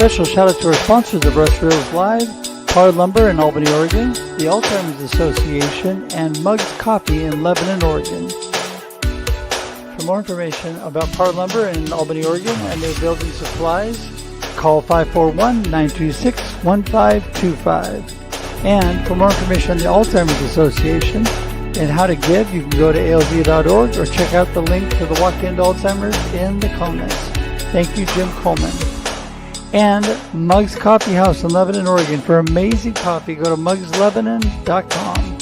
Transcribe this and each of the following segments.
special shout out to our sponsors of Russ Reels Live, Hard Lumber in Albany, Oregon, the Alzheimer's Association, and Mugs Coffee in Lebanon, Oregon. For more information about Hard Lumber in Albany, Oregon, and their building supplies, call 541-926-1525. And for more information on the Alzheimer's Association and how to give, you can go to alz.org or check out the link to the Walk-In Alzheimer's in the comments. Thank you, Jim Coleman. And Mugs Coffee House in Lebanon, Oregon. For amazing coffee, go to mugslebanon.com.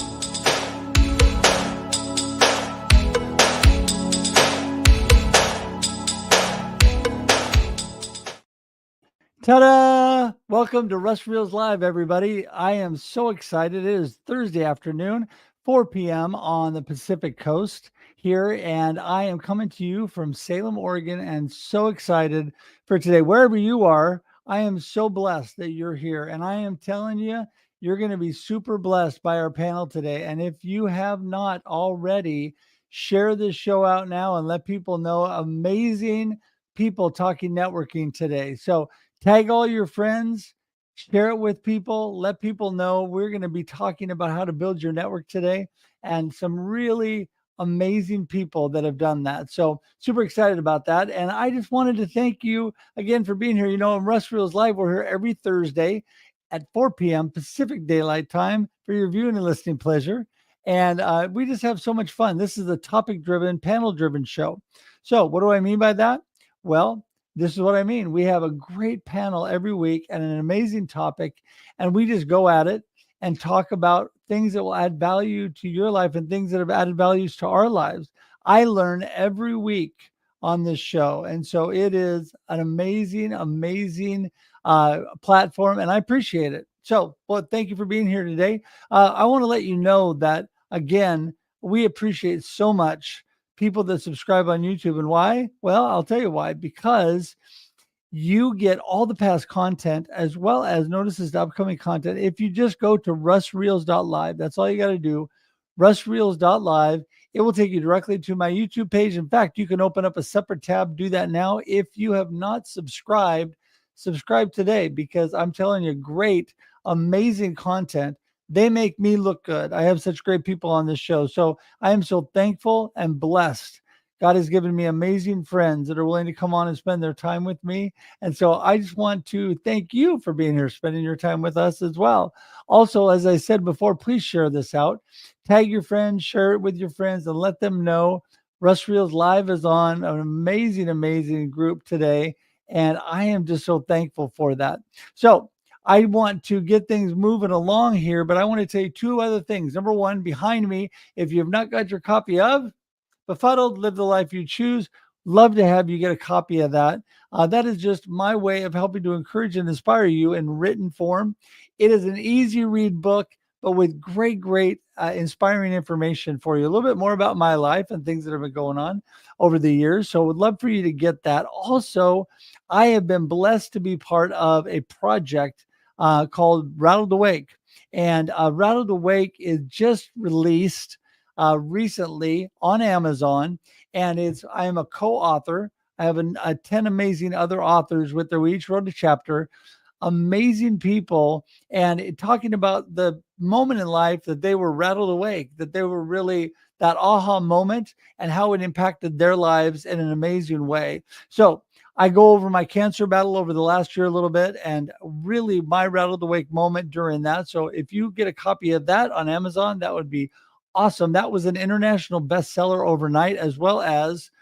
Ta-da! Welcome to Russ Reels Live, everybody. I am so excited. It is Thursday afternoon, 4 p.m. on the Pacific Coast here, and I am coming to you from Salem, Oregon, and so excited for today. Wherever you are, I am so blessed that you're here, and I am telling you, you're going to be super blessed by our panel today. And if you have not already, share this show out now and let people know amazing people talking networking today. So tag all your friends, share it with people, let people know we're going to be talking about how to build your network today and some really amazing people that have done that. So super excited about that. And I just wanted to thank you again for being here. You know, in Russ Reels Live, we're here every Thursday at 4 p.m. Pacific Daylight Time for your viewing and listening pleasure. And we just have so much fun. This is a topic-driven, panel-driven show. So what do I mean by that? Well, this is what I mean. We have a great panel every week and an amazing topic, and we just go at it and talk about things that will add value to your life and things that have added values to our lives. I learn every week on this show, and so it is an amazing, amazing platform, and I appreciate it. So, well, thank you for being here today. I want to let you know that, again, we appreciate so much people that subscribe on YouTube. And why? Well, I'll tell you why. Because you get all the past content as well as notices to upcoming content. If you just go to russreels.live, that's all you got to do. russreels.live. It will take you directly to my YouTube page. In fact, you can open up a separate tab. Do that now. If you have not subscribed, subscribe today, because I'm telling you, great, amazing content. They make me look good. I have such great people on this show. So I am so thankful and blessed. God has given me amazing friends that are willing to come on and spend their time with me. And so I just want to thank you for being here, spending your time with us as well. Also, as I said before, please share this out. Tag your friends, share it with your friends, and let them know Russ Reels Live is on. An amazing, amazing group today. And I am just so thankful for that. So I want to get things moving along here, but I want to tell you two other things. Number one, behind me, if you have not got your copy of Befuddled, Live the Life You Choose, love to have you get a copy of that. That is just my way of helping to encourage and inspire you in written form. It is an easy read book, but with great, great inspiring information for you. A little bit more about my life and things that have been going on over the years. So I would love for you to get that. Also, I have been blessed to be part of a project called Rattled Awake. And Rattled Awake is just released recently on Amazon. And I am a co-author. I have 10 amazing other authors with we each wrote a chapter. Amazing people, and talking about the moment in life that they were rattled awake, that they were really that aha moment and how it impacted their lives in an amazing way. So I go over my cancer battle over the last year a little bit, and really my rattled awake moment during that. So if you get a copy of that on Amazon, that would be awesome. That was an international bestseller overnight, as well as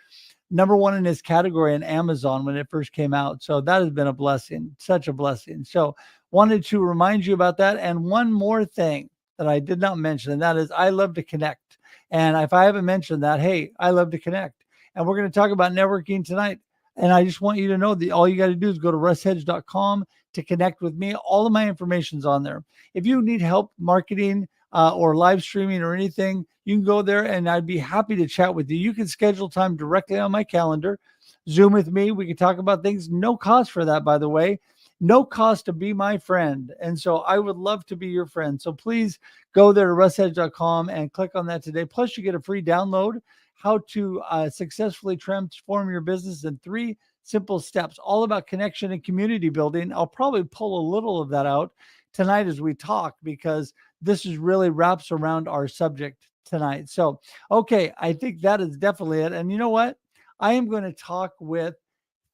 number one in its category in Amazon when it first came out. So that has been a blessing, such a blessing. So wanted to remind you about that. And one more thing that I did not mention, and that is I love to connect. And if I haven't mentioned that, hey, I love to connect. And we're going to talk about networking tonight. And I just want you to know that all you got to do is go to russhedge.com to connect with me. All of my information's on there. If you need help marketing or live streaming or anything, you can go there and I'd be happy to chat with you. You can schedule time directly on my calendar, Zoom with me. We can talk about things. No cost for that, by the way. No cost to be my friend. And so I would love to be your friend. So please go there to russhedge.com and click on that today. Plus, you get a free download, how to successfully transform your business in 3 simple steps, all about connection and community building. I'll probably pull a little of that out tonight as we talk, because this is really wraps around our subject tonight. So, okay, I think that is definitely it. And you know what? I am going to talk with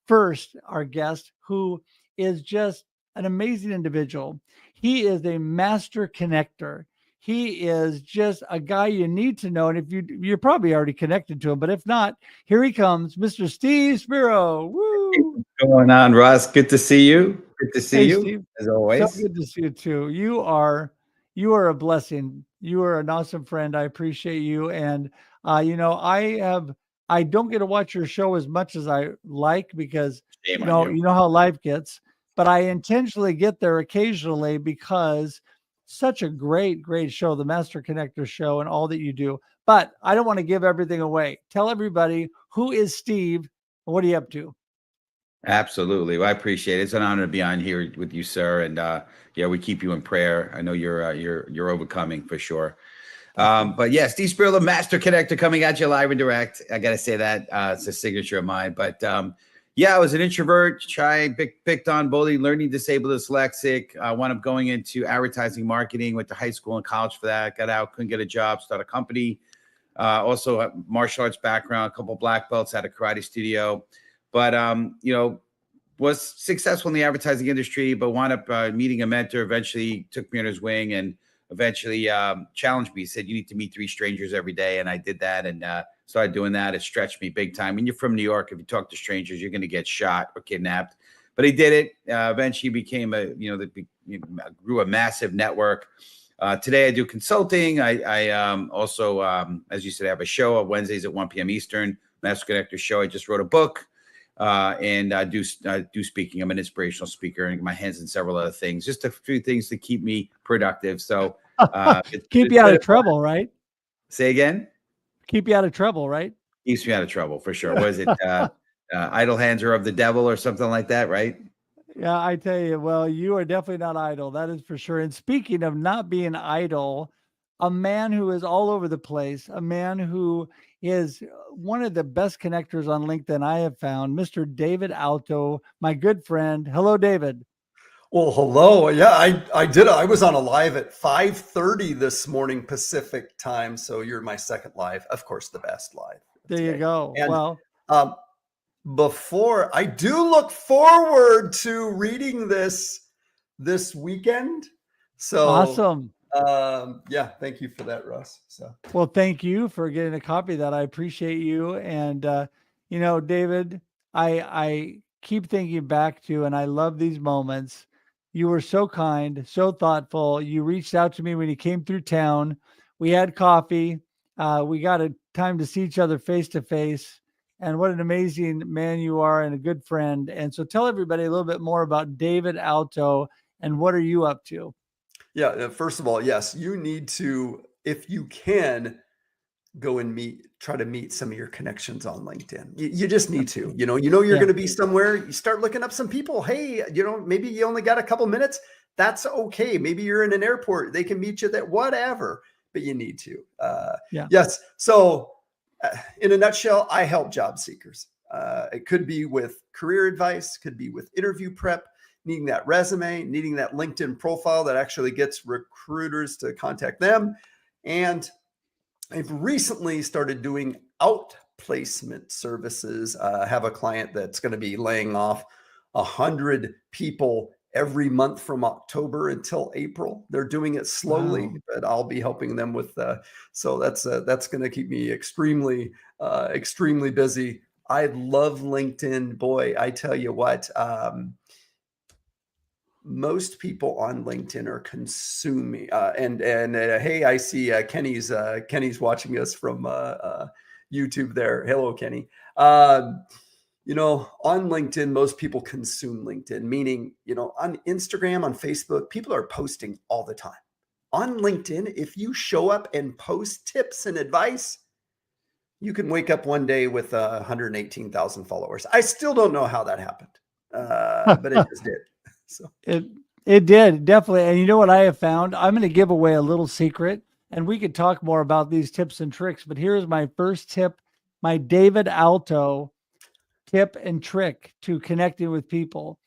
first our guest, who is just an amazing individual. He is a master connector. He is just a guy you need to know. And if you're probably already connected to him, but if not, here he comes, Mr. Steve Spiro. Woo! What's going on, Russ? Good to see you. Good to see Hey, you, Steve. as So always. good to see you too. You are a blessing. You are an awesome friend. I appreciate you. And I don't get to watch your show as much as I like, because Shame you on know, you. you know how life gets, but I intentionally get there occasionally because such a great, great show, the Master Connector show, and all that you do. But I don't want to give everything away. Tell everybody, who is Steve and what are you up to? Absolutely. Well, I appreciate it. It's an honor to be on here with you, sir. And yeah, we keep you in prayer. I know you're overcoming for sure. Thank you. But yeah, Steve Spiro, the Master Connector, coming at you live and direct. I gotta say that it's a signature of mine. But yeah, I was an introvert, shy, picked on, bullied, learning disabled, dyslexic. I wound up going into advertising marketing, went to high school and college for that. Got out, couldn't get a job, started a company. Also, a martial arts background, a couple black belts, had a karate studio. But was successful in the advertising industry, but wound up meeting a mentor. Eventually, took me under his wing and eventually challenged me. He said, "You need to meet 3 strangers every day," and I did that and started doing that. It stretched me big time. When you're from New York, if you talk to strangers, you're going to get shot or kidnapped. But he did it. Eventually, became grew a massive network. Today, I do consulting. I also, as you said, I have a show on Wednesdays at 1 p.m. Eastern, Master Connector show. I just wrote a book. And I do speaking. I'm an inspirational speaker, and my hands in several other things. Just a few things to keep me productive. So Keep you out of trouble, right? Say again. Keep you out of trouble, right? Keeps me out of trouble for sure. Was it idle hands are of the devil or something like that, right? Yeah, I tell you, well, you are definitely not idle. That is for sure. And speaking of not being idle, a man who is all over the place, a man who is one of the best connectors on LinkedIn I have found, Mr. David Alto, my good friend. Hello, David. Well, hello. Yeah, I did. I was on a live at 5:30 this morning Pacific time. So you're my second live, of course, the best live. There you go. And well, before I do look forward to reading this weekend. So awesome. yeah, thank you for that, Russ. So well, thank you for getting a copy of that. I appreciate you. And David, I keep thinking back to, and I love these moments. You were so kind, so thoughtful. You reached out to me when you came through town. We had coffee. We got a time to see each other face to face. And what an amazing man you are, and a good friend. And so tell everybody a little bit more about David Alto and what are you up to? yeah, first of all, yes, you need to, if you can, go and try to meet some of your connections on LinkedIn. You just need to, you're going to be somewhere, you start looking up some people. Hey, maybe you only got a couple minutes. That's okay. Maybe you're in an airport. They can meet you there, whatever, but you need to. Yes. So in a nutshell, I help job seekers. It could be with career advice, could be with interview prep, needing that resume, needing that LinkedIn profile that actually gets recruiters to contact them. And I've recently started doing outplacement services. I have a client that's going to be laying off 100 people every month from October until April. They're doing it slowly, but I'll be helping them with so that's going to keep me extremely busy. I love LinkedIn. Boy, I tell you what, most people on LinkedIn are consuming. Hey, I see Kenny's watching us from YouTube there. Hello, Kenny. On LinkedIn, most people consume LinkedIn, meaning, on Instagram, on Facebook, people are posting all the time. On LinkedIn, if you show up and post tips and advice, you can wake up one day with 118,000 followers. I still don't know how that happened, but it just did. So it did, definitely. And you know what I have found? I'm going to give away a little secret, and we could talk more about these tips and tricks, but here's my first tip. My David Alto tip and trick to connecting with people.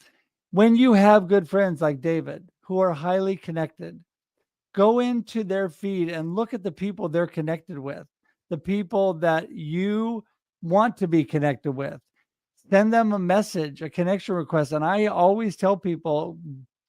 When you have good friends like David who are highly connected, go into their feed and look at the people they're connected with, the people that you want to be connected with. Send them a message, a connection request. And I always tell people,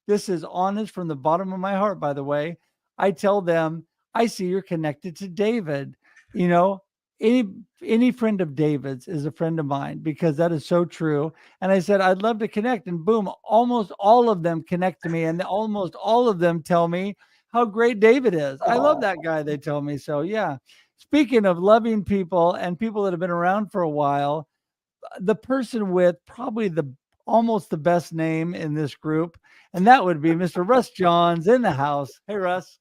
this is honest from the bottom of my heart, by the way. I tell them, I see you're connected to David. You know, any friend of David's is a friend of mine, because that is so true. And I said, I'd love to connect. And boom, almost all of them connect to me. And almost all of them tell me how great David is. I love that guy, they tell me. So yeah. Speaking of loving people and people that have been around for a while, the person with probably almost the best name in this group, and that would be Mr. Russ Johns in the house. Hey, Russ.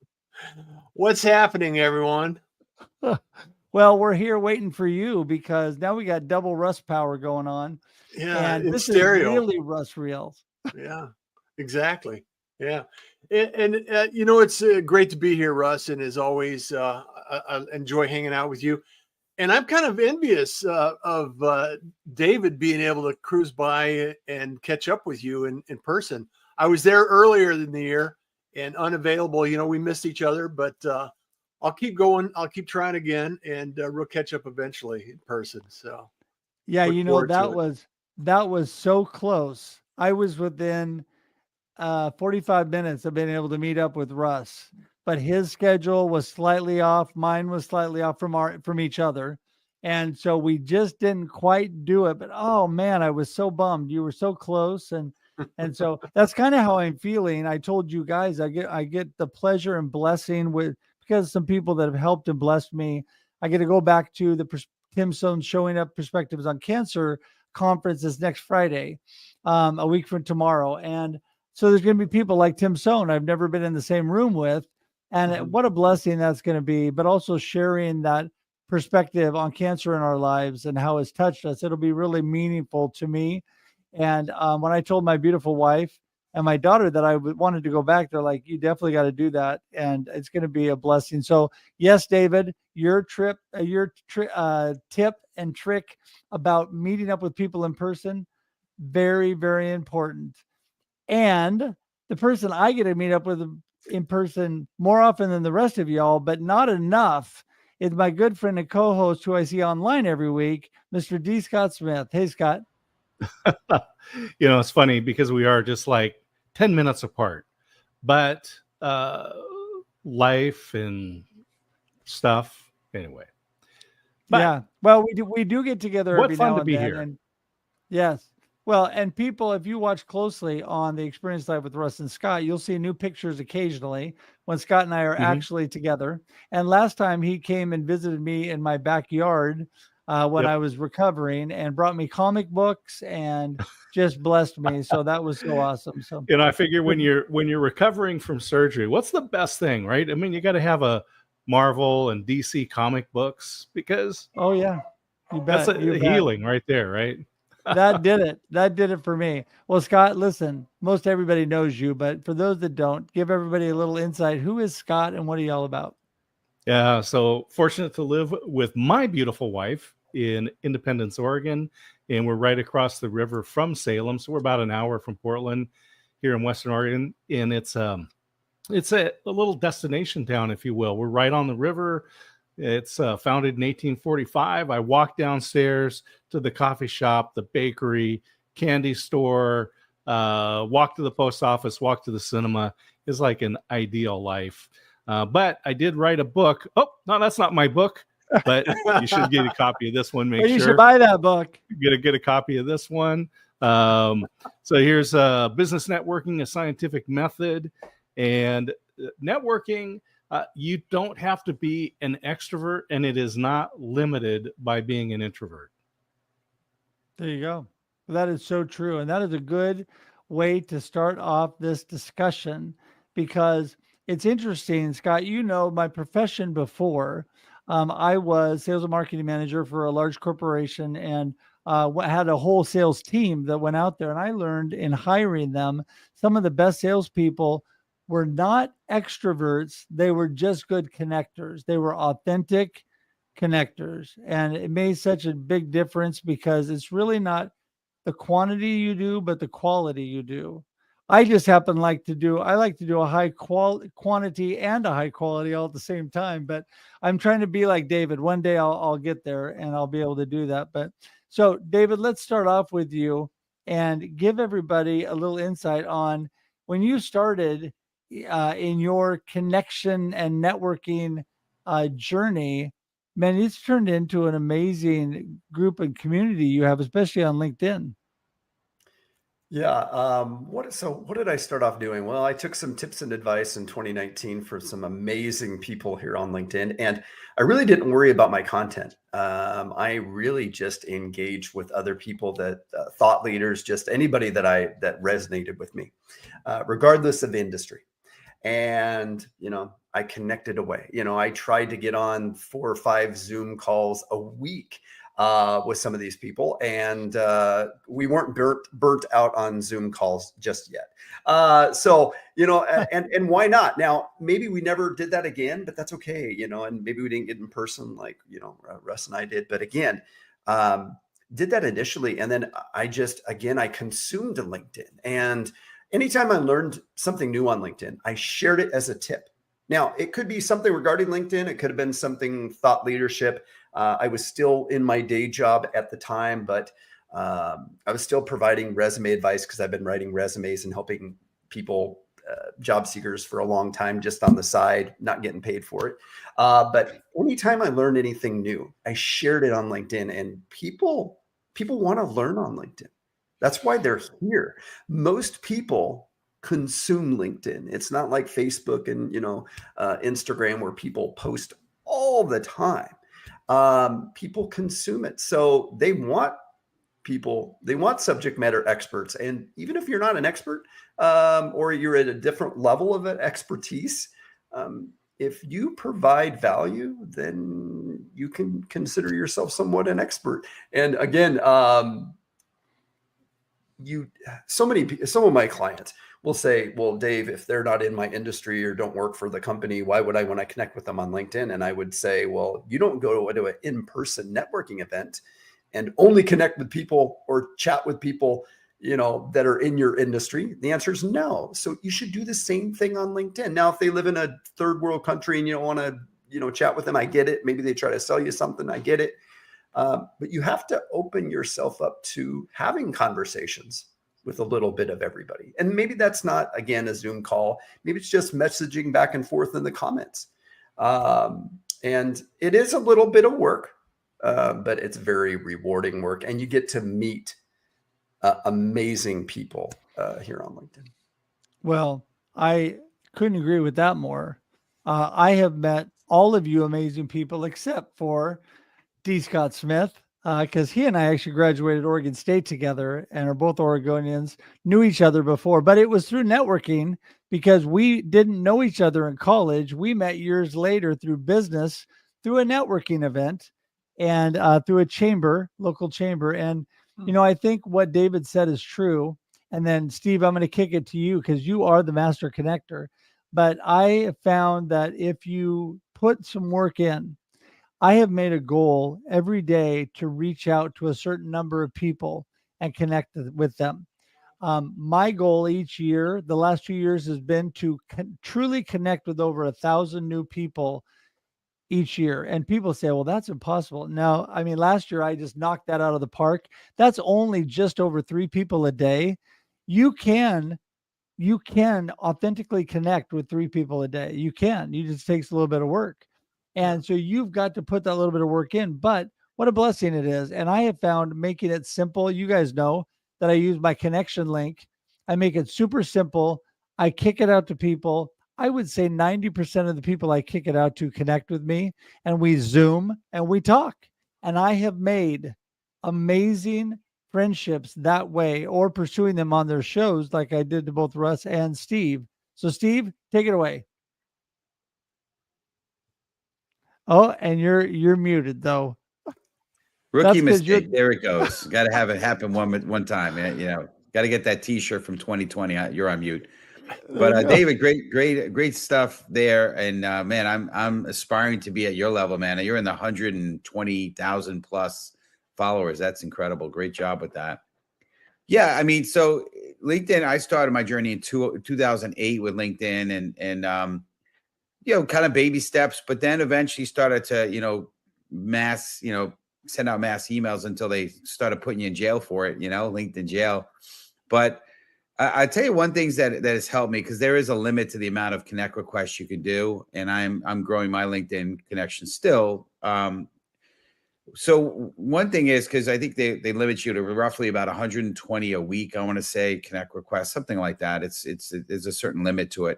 What's happening, everyone? Well, we're here waiting for you, because now we got double Russ power going on. Yeah, and this stereo. is really Russ Reels. Yeah, exactly. Yeah. And you know, it's great to be here, Russ. And as always, I enjoy hanging out with you. And I'm kind of envious of David being able to cruise by and catch up with you in person. I was there earlier in the year and unavailable. You know, we missed each other, but I'll keep going. I'll keep trying again, and we'll catch up eventually in person. So, yeah, you know, that was so close. I was within 45 minutes of being able to meet up with Russ, but his schedule was slightly off. Mine was slightly off from each other. And so we just didn't quite do it, but oh man, I was so bummed. You were so close. And so that's kind of how I'm feeling. I told you guys, I get the pleasure and blessing because some people that have helped and blessed me. I get to go back to the Tim Stone Showing Up Perspectives on Cancer conference this next Friday, a week from tomorrow. And so there's going to be people like Tim Stone I've never been in the same room with. And what a blessing that's going to be, but also sharing that perspective on cancer in our lives and how it's touched us. It'll be really meaningful to me. And when I told my beautiful wife and my daughter that I wanted to go back, they're like, you definitely got to do that. And it's going to be a blessing. So yes, David, your tip and trick about meeting up with people in person, very, very important. And the person I get to meet up with in person more often than the rest of y'all, but not enough, is my good friend and co-host who I see online every week, Mr. D. Scott Smith. Hey, Scott. You know, it's funny because we are just like 10 minutes apart, but life and stuff anyway. But yeah, well, we do get together every now and then. Here. And yes. Well, and people, if you watch closely on the Experience Live with Russ and Scott, you'll see new pictures occasionally when Scott and I are actually together. And last time he came and visited me in my backyard when I was recovering, and brought me comic books and just blessed me. So that was so awesome. So, and I figure when you're recovering from surgery, what's the best thing, right? I mean, you got to have a Marvel and DC comic books, because oh yeah, you bet. That's healing right there, right? That did it for me. Well, Scott, listen, most everybody knows you, but for those that don't, give everybody a little insight. Who is Scott and what are you all about? Yeah, so fortunate to live with my beautiful wife in Independence, Oregon, and we're right across the river from Salem. So we're about an hour from Portland here in Western Oregon, and it's a little destination town, if you will. We're right on the river. It's founded in 1845. I walked downstairs to the coffee shop, the bakery, candy store, walk to the post office, walk to the cinema. It's like an ideal life. But I did write a book. Oh, no, that's not my book, but you should get a copy of this one. You should buy that book. Get a copy of this one. So here's Business Networking, a Scientific Method. And networking, you don't have to be an extrovert, and it is not limited by being an introvert. There you go. That is so true. And that is a good way to start off this discussion, because it's interesting, Scott, you know, my profession before, I was sales and marketing manager for a large corporation, and had a whole sales team that went out there. And I learned in hiring them, some of the best salespeople were not extroverts. They were just good connectors. They were authentic connectors. And it made such a big difference, because it's really not the quantity you do, but the quality you do. I just happen I like to do a high quantity and a high quality all at the same time. But I'm trying to be like David. One day I'll get there and I'll be able to do that. But so David, let's start off with you and give everybody a little insight on when you started in your connection and networking journey. Man, it's turned into an amazing group and community you have, especially on LinkedIn. Yeah. What did I start off doing? Well, I took some tips and advice in 2019 for some amazing people here on LinkedIn, and I really didn't worry about my content. I really just engaged with other people that thought leaders, just anybody that resonated with me, regardless of industry. And, I connected away. I tried to get on 4 or 5 Zoom calls a week with some of these people, and we weren't burnt out on Zoom calls just yet. And why not? Now, maybe we never did that again, but that's okay, and maybe we didn't get in person like, Russ and I did. But again, did that initially. And then I consumed LinkedIn. And anytime I learned something new on LinkedIn, I shared it as a tip. Now, it could be something regarding LinkedIn. It could have been something thought leadership. I was still in my day job at the time, but I was still providing resume advice because I've been writing resumes and helping people, job seekers, for a long time, just on the side, not getting paid for it. But anytime I learned anything new, I shared it on LinkedIn, and people want to learn on LinkedIn. That's why they're here. Most people consume LinkedIn. It's not like Facebook and Instagram, where people post all the time. People consume it. So they want subject matter experts. And even if you're not an expert, or you're at a different level of expertise, if you provide value, then you can consider yourself somewhat an expert. And again, some of my clients will say, well, Dave, if they're not in my industry or don't work for the company, why would I want to connect with them on LinkedIn? And I would say, well, you don't go to an in-person networking event and only connect with people or chat with people, that are in your industry. The answer is no. So you should do the same thing on LinkedIn. Now, if they live in a third world country and you don't want to, chat with them, I get it. Maybe they try to sell you something. I get it. But you have to open yourself up to having conversations with a little bit of everybody. And maybe that's not, again, a Zoom call. Maybe it's just messaging back and forth in the comments. And it is a little bit of work, but it's very rewarding work. And you get to meet amazing people here on LinkedIn. Well, I couldn't agree with that more. I have met all of you amazing people except for D. Scott Smith, because he and I actually graduated Oregon State together and are both Oregonians, knew each other before, but it was through networking because we didn't know each other in college. We met years later through business, through a networking event, and through a local chamber. And, I think what David said is true. And then, Steve, I'm going to kick it to you because you are the master connector. But I found that if you put some work in, I have made a goal every day to reach out to a certain number of people and connect with them. My goal each year, the last 2 years, has been to truly connect with over 1,000 new people each year. And people say, well, that's impossible. No, I mean, last year I just knocked that out of the park. That's only just over 3 people a day. You can authentically connect with 3 people a day. You just takes a little bit of work. And so you've got to put that little bit of work in, but what a blessing it is. And I have found making it simple. You guys know that I use my connection link. I make it super simple. I kick it out to people. I would say 90% of the people I kick it out to connect with me, and we Zoom and we talk. And I have made amazing friendships that way, or pursuing them on their shows like I did to both Russ and Steve. So Steve, take it away. Oh, and you're muted though. Rookie mistake. There it goes. Got to have it happen one time. Got to get that T-shirt from 2020. You're on mute. But David, great stuff there. And man, I'm aspiring to be at your level, man. You're in the 120,000 plus followers. That's incredible. Great job with that. Yeah, I mean, so LinkedIn, I started my journey in 2008 with LinkedIn and kind of baby steps, but then eventually started to, mass, send out mass emails until they started putting you in jail for it, LinkedIn jail. But I tell you one thing that has helped me, because there is a limit to the amount of connect requests you can do, and I'm growing my LinkedIn connection still. So one thing is, because I think they limit you to roughly about 120 a week, I want to say, connect requests, something like that. There's a certain limit to it.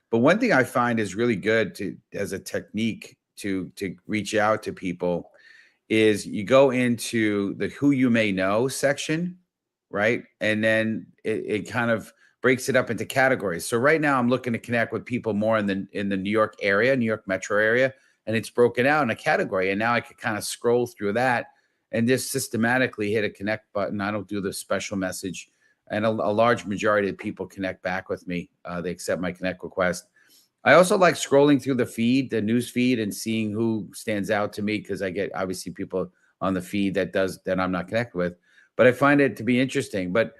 But one thing I find is really good as a technique to reach out to people is you go into the who you may know section, right? And then it kind of breaks it up into categories. So right now I'm looking to connect with people more in the New York area, New York metro area, and it's broken out in a category. And now I can kind of scroll through that and just systematically hit a connect button. I don't do the special message. And a large majority of people connect back with me. They accept my connect request. I also like scrolling through the news feed, and seeing who stands out to me, because I get obviously people on the feed that I'm not connected with. But I find it to be interesting. But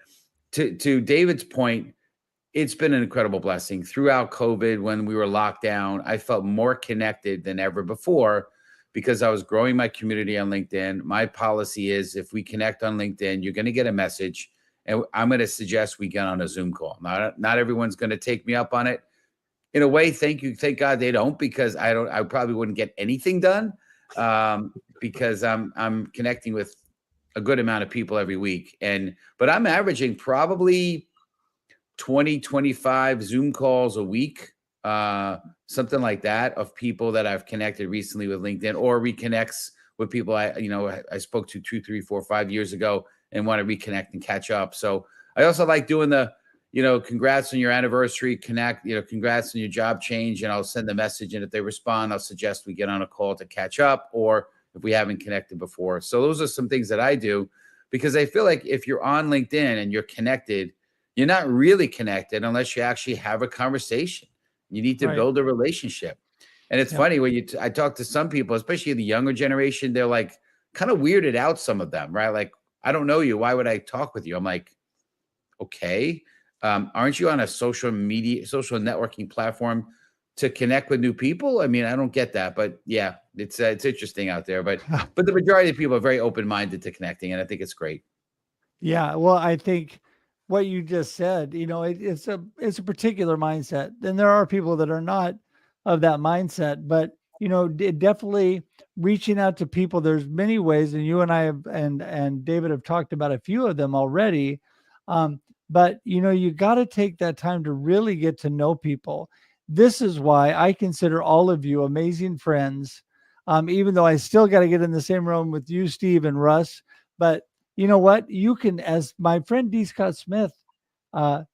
to David's point, it's been an incredible blessing. Throughout COVID, when we were locked down, I felt more connected than ever before, because I was growing my community on LinkedIn. My policy is, if we connect on LinkedIn, you're going to get a message, and I'm going to suggest we get on a Zoom call. Not everyone's going to take me up on it. In a way, thank God they don't, because I probably wouldn't get anything done, because I'm connecting with a good amount of people every week. But I'm averaging probably 20, 25 Zoom calls a week, something like that, of people that I've connected recently with LinkedIn, or reconnects with people I spoke to 2, 3, 4, 5 years ago and want to reconnect and catch up. So I also like doing the, congrats on your anniversary, congrats on your job change. And I'll send the message. And if they respond, I'll suggest we get on a call to catch up, or if we haven't connected before. So those are some things that I do, because I feel like if you're on LinkedIn and you're connected, you're not really connected unless you actually have a conversation. You need to build a relationship. And it's funny when I talk to some people, especially the younger generation, they're like kind of weirded out, some of them, right? Like, I don't know you. Why would I talk with you? I'm like, okay. Aren't you on a social networking platform to connect with new people? I mean, I don't get that, but yeah, it's interesting out there. But the majority of people are very open-minded to connecting, and I think it's great. Yeah, well, I think what you just said, it's a particular mindset. And there are people that are not of that mindset, but definitely reaching out to people. There's many ways, and you and I have, and David have talked about a few of them already. But you got to take that time to really get to know people. This is why I consider all of you amazing friends. Even though I still got to get in the same room with you, Steve and Russ, but you know what? You can, as my friend D. Scott Smith,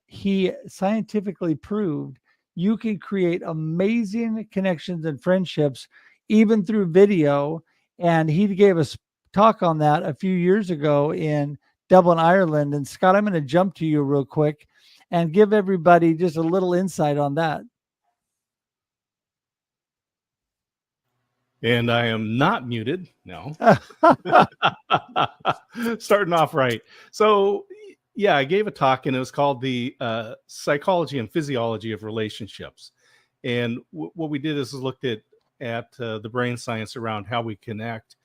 he scientifically proved, you can create amazing connections and friendships, even through video. And he gave us talk on that a few years ago in Dublin, Ireland. And Scott, I'm going to jump to you real quick and give everybody just a little insight on that. And I am not muted. No. Starting off right. So, yeah, I gave a talk, and it was called the Psychology and Physiology of Relationships. And what we did is looked at the brain science around how we connect,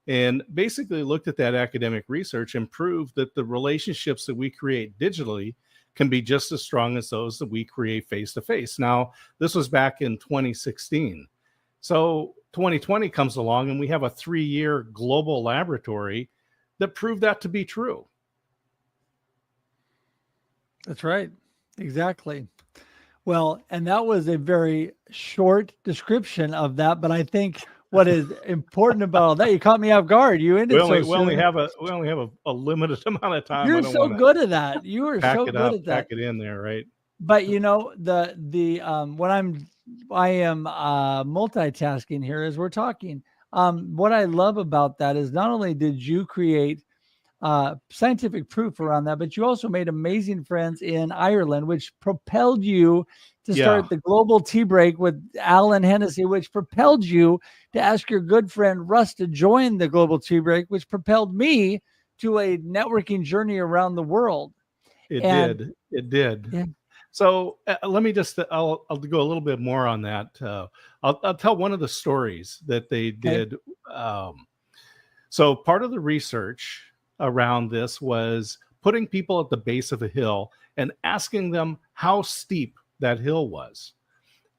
and basically looked at that academic research and proved that the relationships that we create digitally can be just as strong as those that we create face-to-face. Now, this was back in 2016. So 2020 comes along, and we have a 3-year global laboratory that proved that to be true. That's right. Exactly. Well, and that was a very short description of that, but I think what is important about all that, you caught me off guard. You ended we so only soon. have a limited amount of time. You're so good at that. You are so good at that. Pack it in there, right? But when I am multitasking here as we're talking. What I love about that is not only did you create scientific proof around that, but you also made amazing friends in Ireland, which propelled you to start the Global Tea Break with Alan Hennessy, which propelled you to ask your good friend Russ to join the Global Tea Break, which propelled me to a networking journey around the world. It And did. It did. yeah, So let me just, I'll go a little bit more on that. I'll tell one of the stories that they okay. did. So part of the research around this was putting people at the base of a hill and asking them how steep that hill was.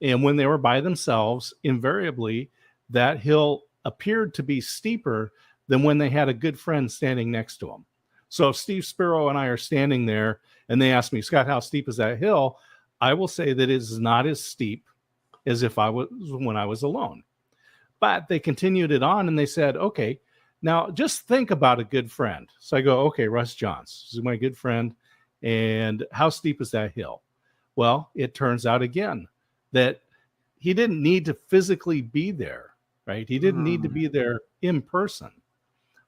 And when they were by themselves, invariably, that hill appeared to be steeper than when they had a good friend standing next to them. So if Steve Spiro and I are standing there and they ask me, Scott, how steep is that hill? I will say that it is not as steep as if I was when I was alone. But they continued it on and they said, okay, now just think about a good friend. So I go, okay, Russ Johns, this is my good friend. And how steep is that hill? Well, it turns out again that he didn't need to physically be there, right? He didn't need to be there in person.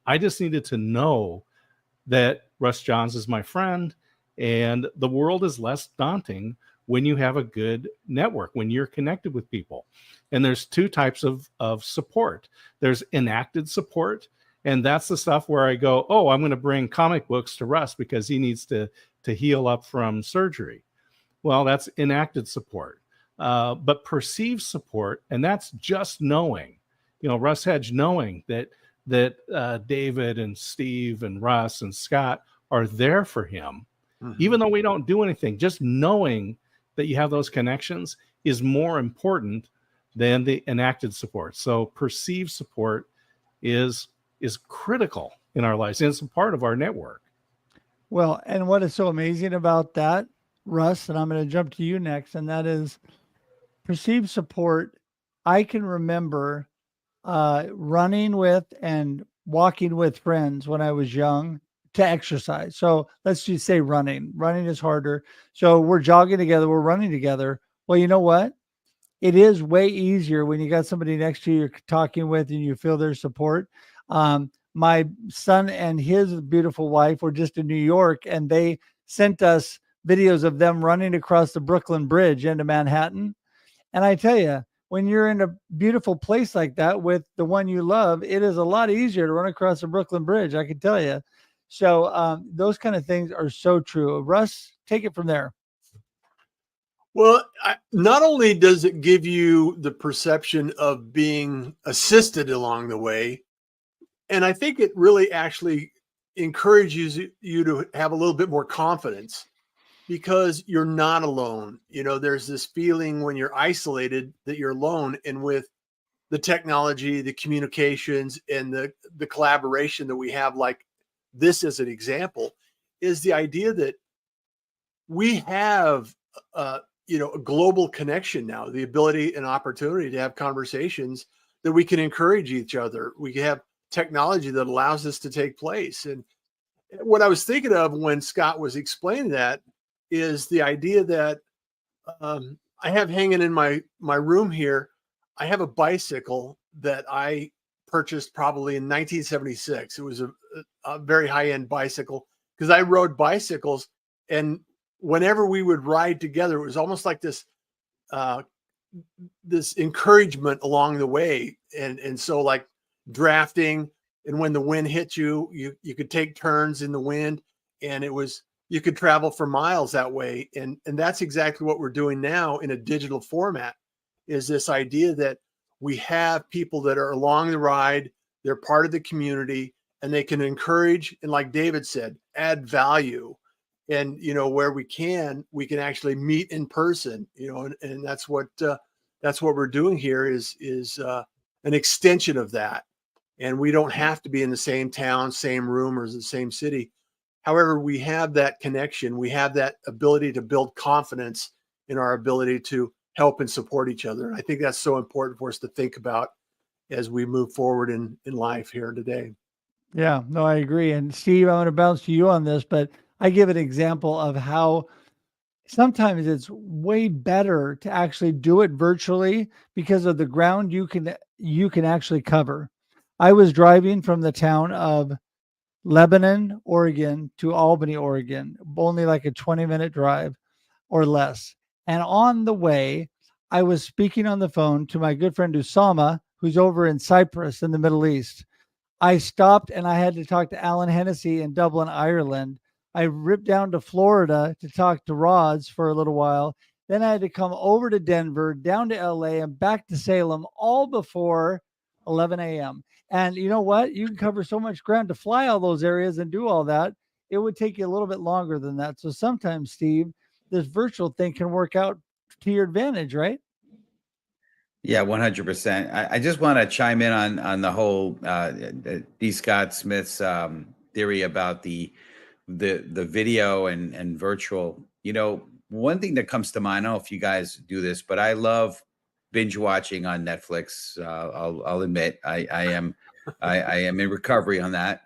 I just needed to know that Russ Johns is my friend, and the world is less daunting when you have a good network, when you're connected with people. And there's two types of support. There's enacted support, and that's the stuff where I go, oh, I'm going to bring comic books to Russ because he needs to heal up from surgery. Well, that's enacted support. But perceived support, and that's just knowing, Russ Hedge knowing that David and Steve and Russ and Scott are there for him, even though we don't do anything. Just knowing that you have those connections is more important than the enacted support. So perceived support is critical in our lives, and it's a part of our network. Well, and what is so amazing about that, Russ, and I'm going to jump to you next, and that is perceived support. I can remember running with and walking with friends when I was young to exercise. So let's just say running. Running is harder. So we're jogging together, we're running together. Well, you know what? It is way easier when you got somebody next to you you're talking with and you feel their support. My son and his beautiful wife were just in New York, and they sent us videos of them running across the Brooklyn Bridge into Manhattan. And I tell you, when you're in a beautiful place like that with the one you love, it is a lot easier to run across the Brooklyn Bridge, I can tell you. So those kind of things are so true. Russ, take it from there. Well, not only does it give you the perception of being assisted along the way, and I think it really actually encourages you to have a little bit more confidence because you're not alone. There's this feeling when you're isolated that you're alone, and with the technology, the communications, and the collaboration that we have, like this as an example, is the idea that we have a global connection now, the ability and opportunity to have conversations that we can encourage each other. We can have technology that allows this to take place. And what I was thinking of when Scott was explaining that is the idea that I have hanging in my room here. I have a bicycle that I purchased probably in 1976. It was a very high-end bicycle because I rode bicycles, and whenever we would ride together, it was almost like this encouragement along the way. And so like drafting, and when the wind hit you could take turns in the wind, and you could travel for miles that way. And that's exactly what we're doing now in a digital format, is this idea that we have people that are along the ride, they're part of the community, and they can encourage, and like David said, add value. And, where we can actually meet in person, and that's what we're doing here is an extension of that. And we don't have to be in the same town, same room, or the same city. However, we have that connection. We have that ability to build confidence in our ability to help and support each other. And I think that's so important for us to think about as we move forward in life here today. Yeah, no, I agree. And Steve, I'm going to bounce to you on this, but I give an example of how sometimes it's way better to actually do it virtually because of the ground you can actually cover. I was driving from the town of Lebanon, Oregon to Albany, Oregon, only like a 20-minute drive or less. And on the way, I was speaking on the phone to my good friend Usama, who's over in Cyprus in the Middle East. I stopped and I had to talk to Alan Hennessy in Dublin, Ireland. I ripped down to Florida to talk to Rods for a little while. Then I had to come over to Denver, down to LA, and back to Salem, all before 11 a.m. And you know what? You can cover so much ground to fly all those areas and do all that. It would take you a little bit longer than that. So sometimes, Steve, this virtual thing can work out to your advantage, right? Yeah, 100%. I just want to chime in on the whole D. Scott Smith's theory about the video and virtual. You know, one thing that comes to mind, I don't know if you guys do this, but I love binge watching on Netflix. I'll admit I am in recovery on that.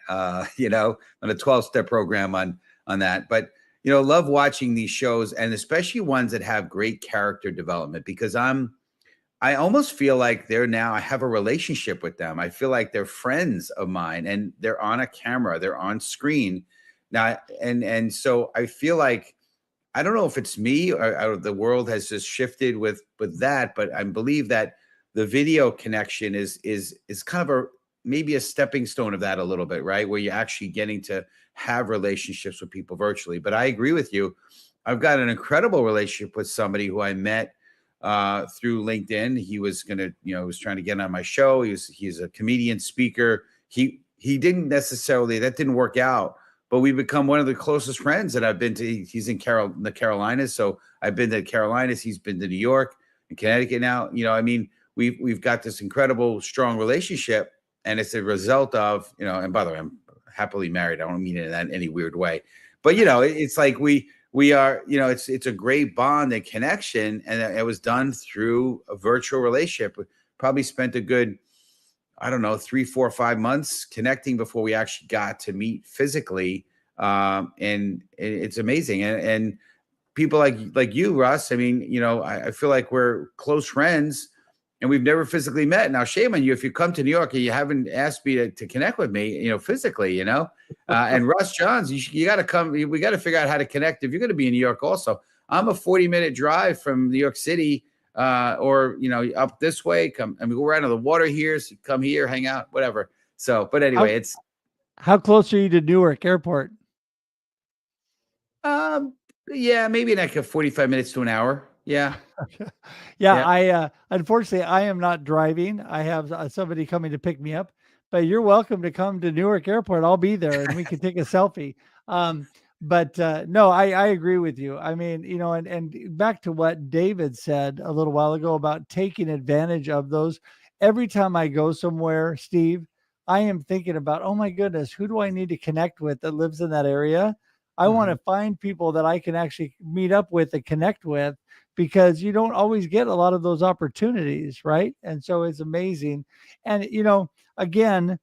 You know, on a 12-step program on that. But you know, love watching these shows, and especially ones that have great character development, because I almost feel like I have a relationship with them. I feel like they're friends of mine, and they're on a camera, they're on screen now. And so I feel like, I don't know if it's me or the world has just shifted with that, but I believe that the video connection is kind of maybe a stepping stone of that a little bit, right? Where you're actually getting to have relationships with people virtually. But I agree with you. I've got an incredible relationship with somebody who I met through LinkedIn. He was was trying to get on my show. He's a comedian, speaker. He didn't necessarily, that didn't work out, but we become one of the closest friends that I've been to. He's in the Carolinas, so I've been to the Carolinas. He's been to New York and Connecticut now. You know, I mean, we've got this incredible, strong relationship, and it's a result of, you know. And by the way, I'm happily married. I don't mean it in that any weird way, but you know, it's like we are, you know, it's a great bond and connection, and it was done through a virtual relationship. We probably spent a good, I don't know, 3, 4, 5 months connecting before we actually got to meet physically. And it's amazing. And people like you, Russ, I mean, you know, I feel like we're close friends and we've never physically met. Now, shame on you if you come to New York and you haven't asked me to connect with me, you know, physically, you know. And Russ Johns, you got to come. We got to figure out how to connect if you're going to be in New York also. I'm a 40-minute drive from New York City, or, you know, up this way. We go right on the water here. So come here, hang out, whatever. So, but anyway, how close are you to Newark Airport? Yeah, maybe like a 45 minutes to an hour. Yeah. Yeah. I unfortunately I am not driving. I have somebody coming to pick me up, but you're welcome to come to Newark Airport. I'll be there and we can take a selfie. But no, I agree with you. I mean, you know, and back to what David said a little while ago about taking advantage of those. Every time I go somewhere, Steve, I am thinking about, oh my goodness, who do I need to connect with that lives in that area? I want to find people that I can actually meet up with and connect with, because you don't always get a lot of those opportunities, right? And so it's amazing. And, you know, again,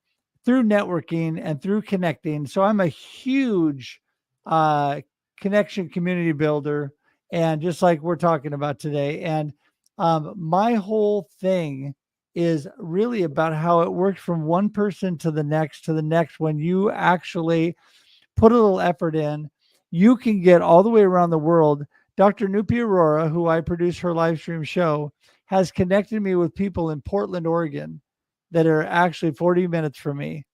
through networking and through connecting. So I'm a huge connection community builder, and just like we're talking about today. And my whole thing is really about how it works from one person to the next when you actually put a little effort in. You can get all the way around the world. Dr. Nupi Aurora, who I produce her live stream show, has connected me with people in Portland, Oregon, that are actually 40 minutes from me.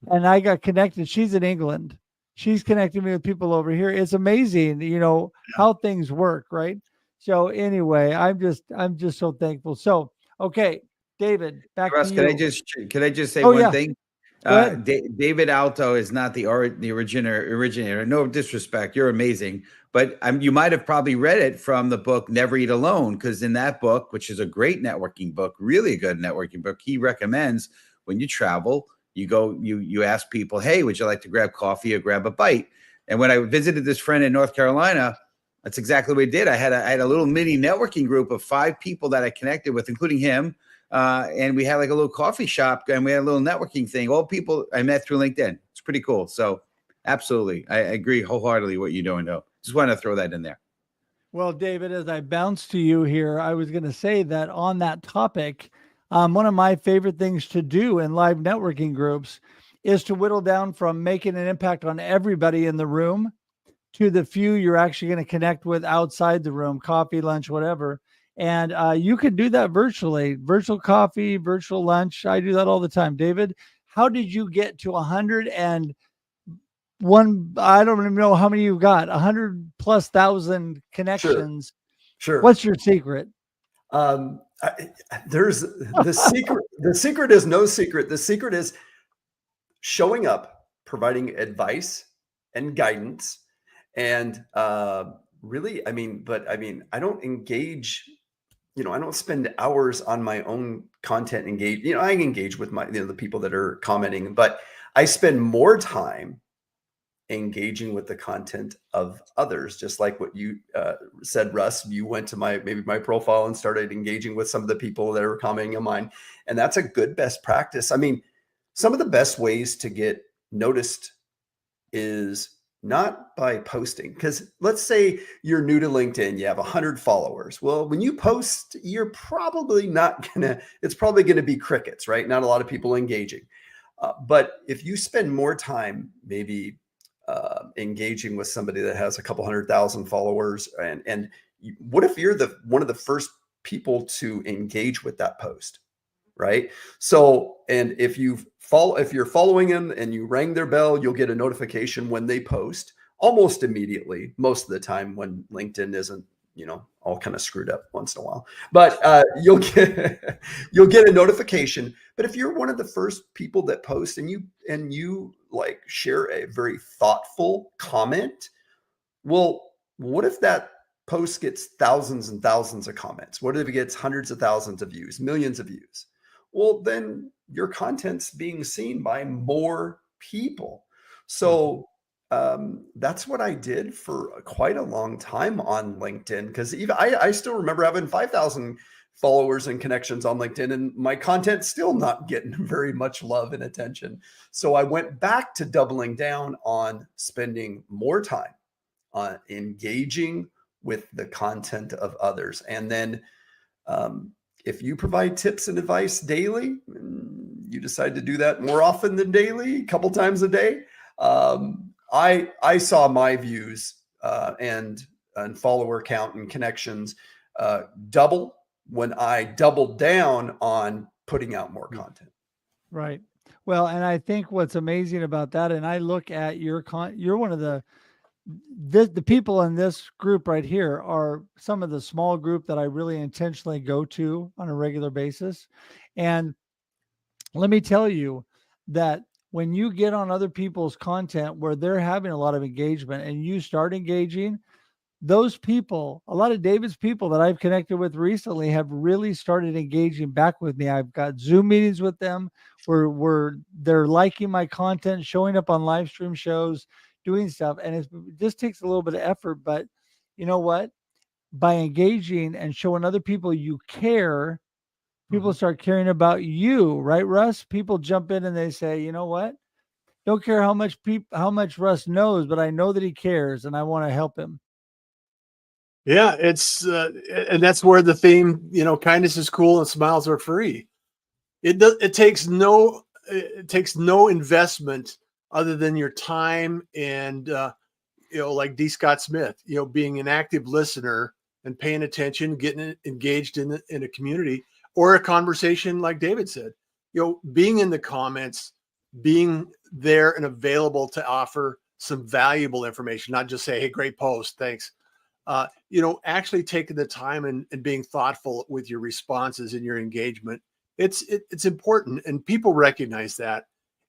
And I got connected. She's in England. She's connecting me with people over here. It's amazing, you know, how things work, right? So anyway, I'm just so thankful. So, okay, David, back Russ, to you. can I just say one thing? David Alto is not the originator. No disrespect, you're amazing, but you might have probably read it from the book Never Eat Alone, because in that book, which is a great networking book, really good networking book, he recommends when you travel, you go, you ask people, hey, would you like to grab coffee or grab a bite? And when I visited this friend in North Carolina, that's exactly what I did. I had a little mini networking group of 5 people that I connected with, including him. And we had like a little coffee shop, and we had a little networking thing. All people I met through LinkedIn. It's pretty cool. So absolutely. I agree wholeheartedly what you're doing, though. Just want to throw that in there. Well, David, as I bounce to you here, I was going to say that on that topic, one of my favorite things to do in live networking groups is to whittle down from making an impact on everybody in the room to the few you're actually going to connect with outside the room, coffee, lunch, whatever. And you can do that virtually, virtual coffee, virtual lunch. I do that all the time. David, how did you get to 101? I don't even know how many you've got, 100,000+ connections. Sure. What's your secret? There's the secret. The secret is no secret. The secret is showing up, providing advice and guidance, and really, I don't engage. I don't spend hours on my own content. I engage with the people that are commenting, but I spend more time engaging with the content of others, just like what you said, Russ. You went to my profile and started engaging with some of the people that are commenting on mine, and that's a good best practice. I mean, some of the best ways to get noticed is not by posting, because let's say you're new to LinkedIn, you have 100 followers. Well, when you post, you're probably not it's probably gonna be crickets, right? Not a lot of people engaging. But if you spend more time maybe engaging with somebody that has a couple 100,000 followers, and what if you're one of the first people to engage with that post, right? So, and if you're following them and you rang their bell, you'll get a notification when they post almost immediately, most of the time when LinkedIn isn't, all kind of screwed up once in a while, but you'll get a notification. But if you're one of the first people that post and you like share a very thoughtful comment, well, what if that post gets thousands and thousands of comments? What if it gets hundreds of thousands of views, millions of views? Well, then your content's being seen by more people. So that's what I did for quite a long time on LinkedIn, because even I still remember having 5,000 followers and connections on LinkedIn, and my content's still not getting very much love and attention. So I went back to doubling down on spending more time on engaging with the content of others. And then if you provide tips and advice daily, you decide to do that more often than daily, a couple times a day, I saw my views and follower count and connections double when I doubled down on putting out more content. Right. Well, and I think what's amazing about that, and I look at you're one of the people in this group right here are some of the small group that I really intentionally go to on a regular basis. And let me tell you that when you get on other people's content where they're having a lot of engagement and you start engaging, those people, a lot of David's people that I've connected with recently have really started engaging back with me. I've got Zoom meetings with them where they're liking my content, showing up on live stream shows, doing stuff. And it just takes a little bit of effort, but you know what? By engaging and showing other people you care, people start caring about you, right, Russ? People jump in and they say, you know what? Don't care how much Russ knows, but I know that he cares and I want to help him. Yeah, it's and that's where the theme, kindness is cool and smiles are free. It takes no investment other than your time and like D. Scott Smith, being an active listener and paying attention, getting engaged in a community or a conversation, like David said, being in the comments, being there and available to offer some valuable information, not just say, hey, great post, thanks. Actually taking the time and being thoughtful with your responses and your engagement. It's important, and people recognize that,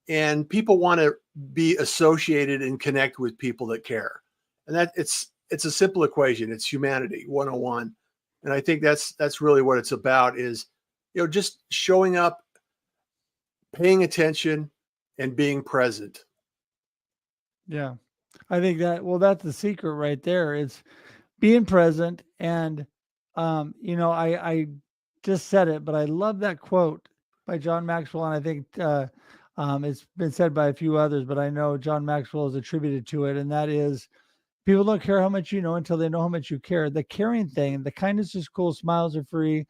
and people want to be associated and connect with people that care. And that it's a simple equation. It's humanity 101. And I think that's really what it's about, is, just showing up, paying attention, and being present. Yeah. I think that's the secret right there. It's being present. And, I just said it, but I love that quote by John Maxwell. And I think it's been said by a few others, but I know John Maxwell is attributed to it. And that is, people don't care how much you know until they know how much you care. The caring thing, the kindness is cool, smiles are free,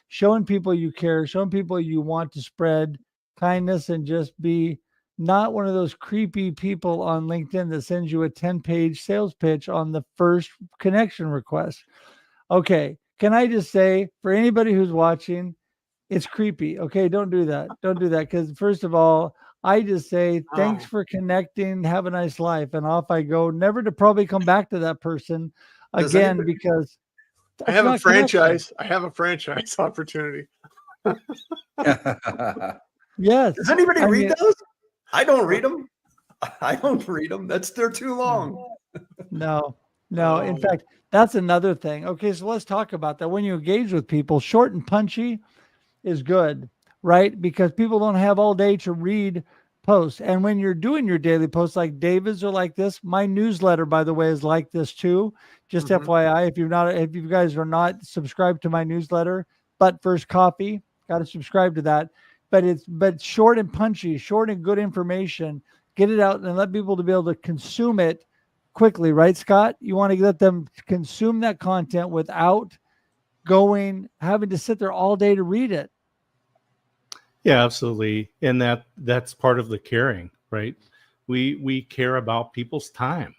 showing people you care, showing people you want to spread kindness and just be not one of those creepy people on LinkedIn that sends you a 10-page sales pitch on the first connection request. Okay. Can I just say, for anybody who's watching, it's creepy. Okay. Don't do that. Don't do that. Because first of all, I just say thanks Oh. for connecting. Have a nice life, and off I go. Never to probably come back to that person Does again anybody- because I that's have a not connection. franchise. I have a franchise opportunity. Yes. Does anybody I read mean, those? I don't read them. I don't read them. They're too long. no, no. In Oh. fact, that's another thing. Okay, so let's talk about that. When you engage with people, short and punchy is good, right? Because people don't have all day to read posts. And when you're doing your daily posts, like David's are like this, my newsletter, by the way, is like this too. Just Mhm. FYI, if you guys are not subscribed to my newsletter, but First Coffee, got to subscribe to that. But short and punchy, short and good information. Get it out and let people to be able to consume it quickly, right, Scott? You want to let them consume that content without having to sit there all day to read it. Yeah, absolutely. And that's part of the caring, right? We care about people's time.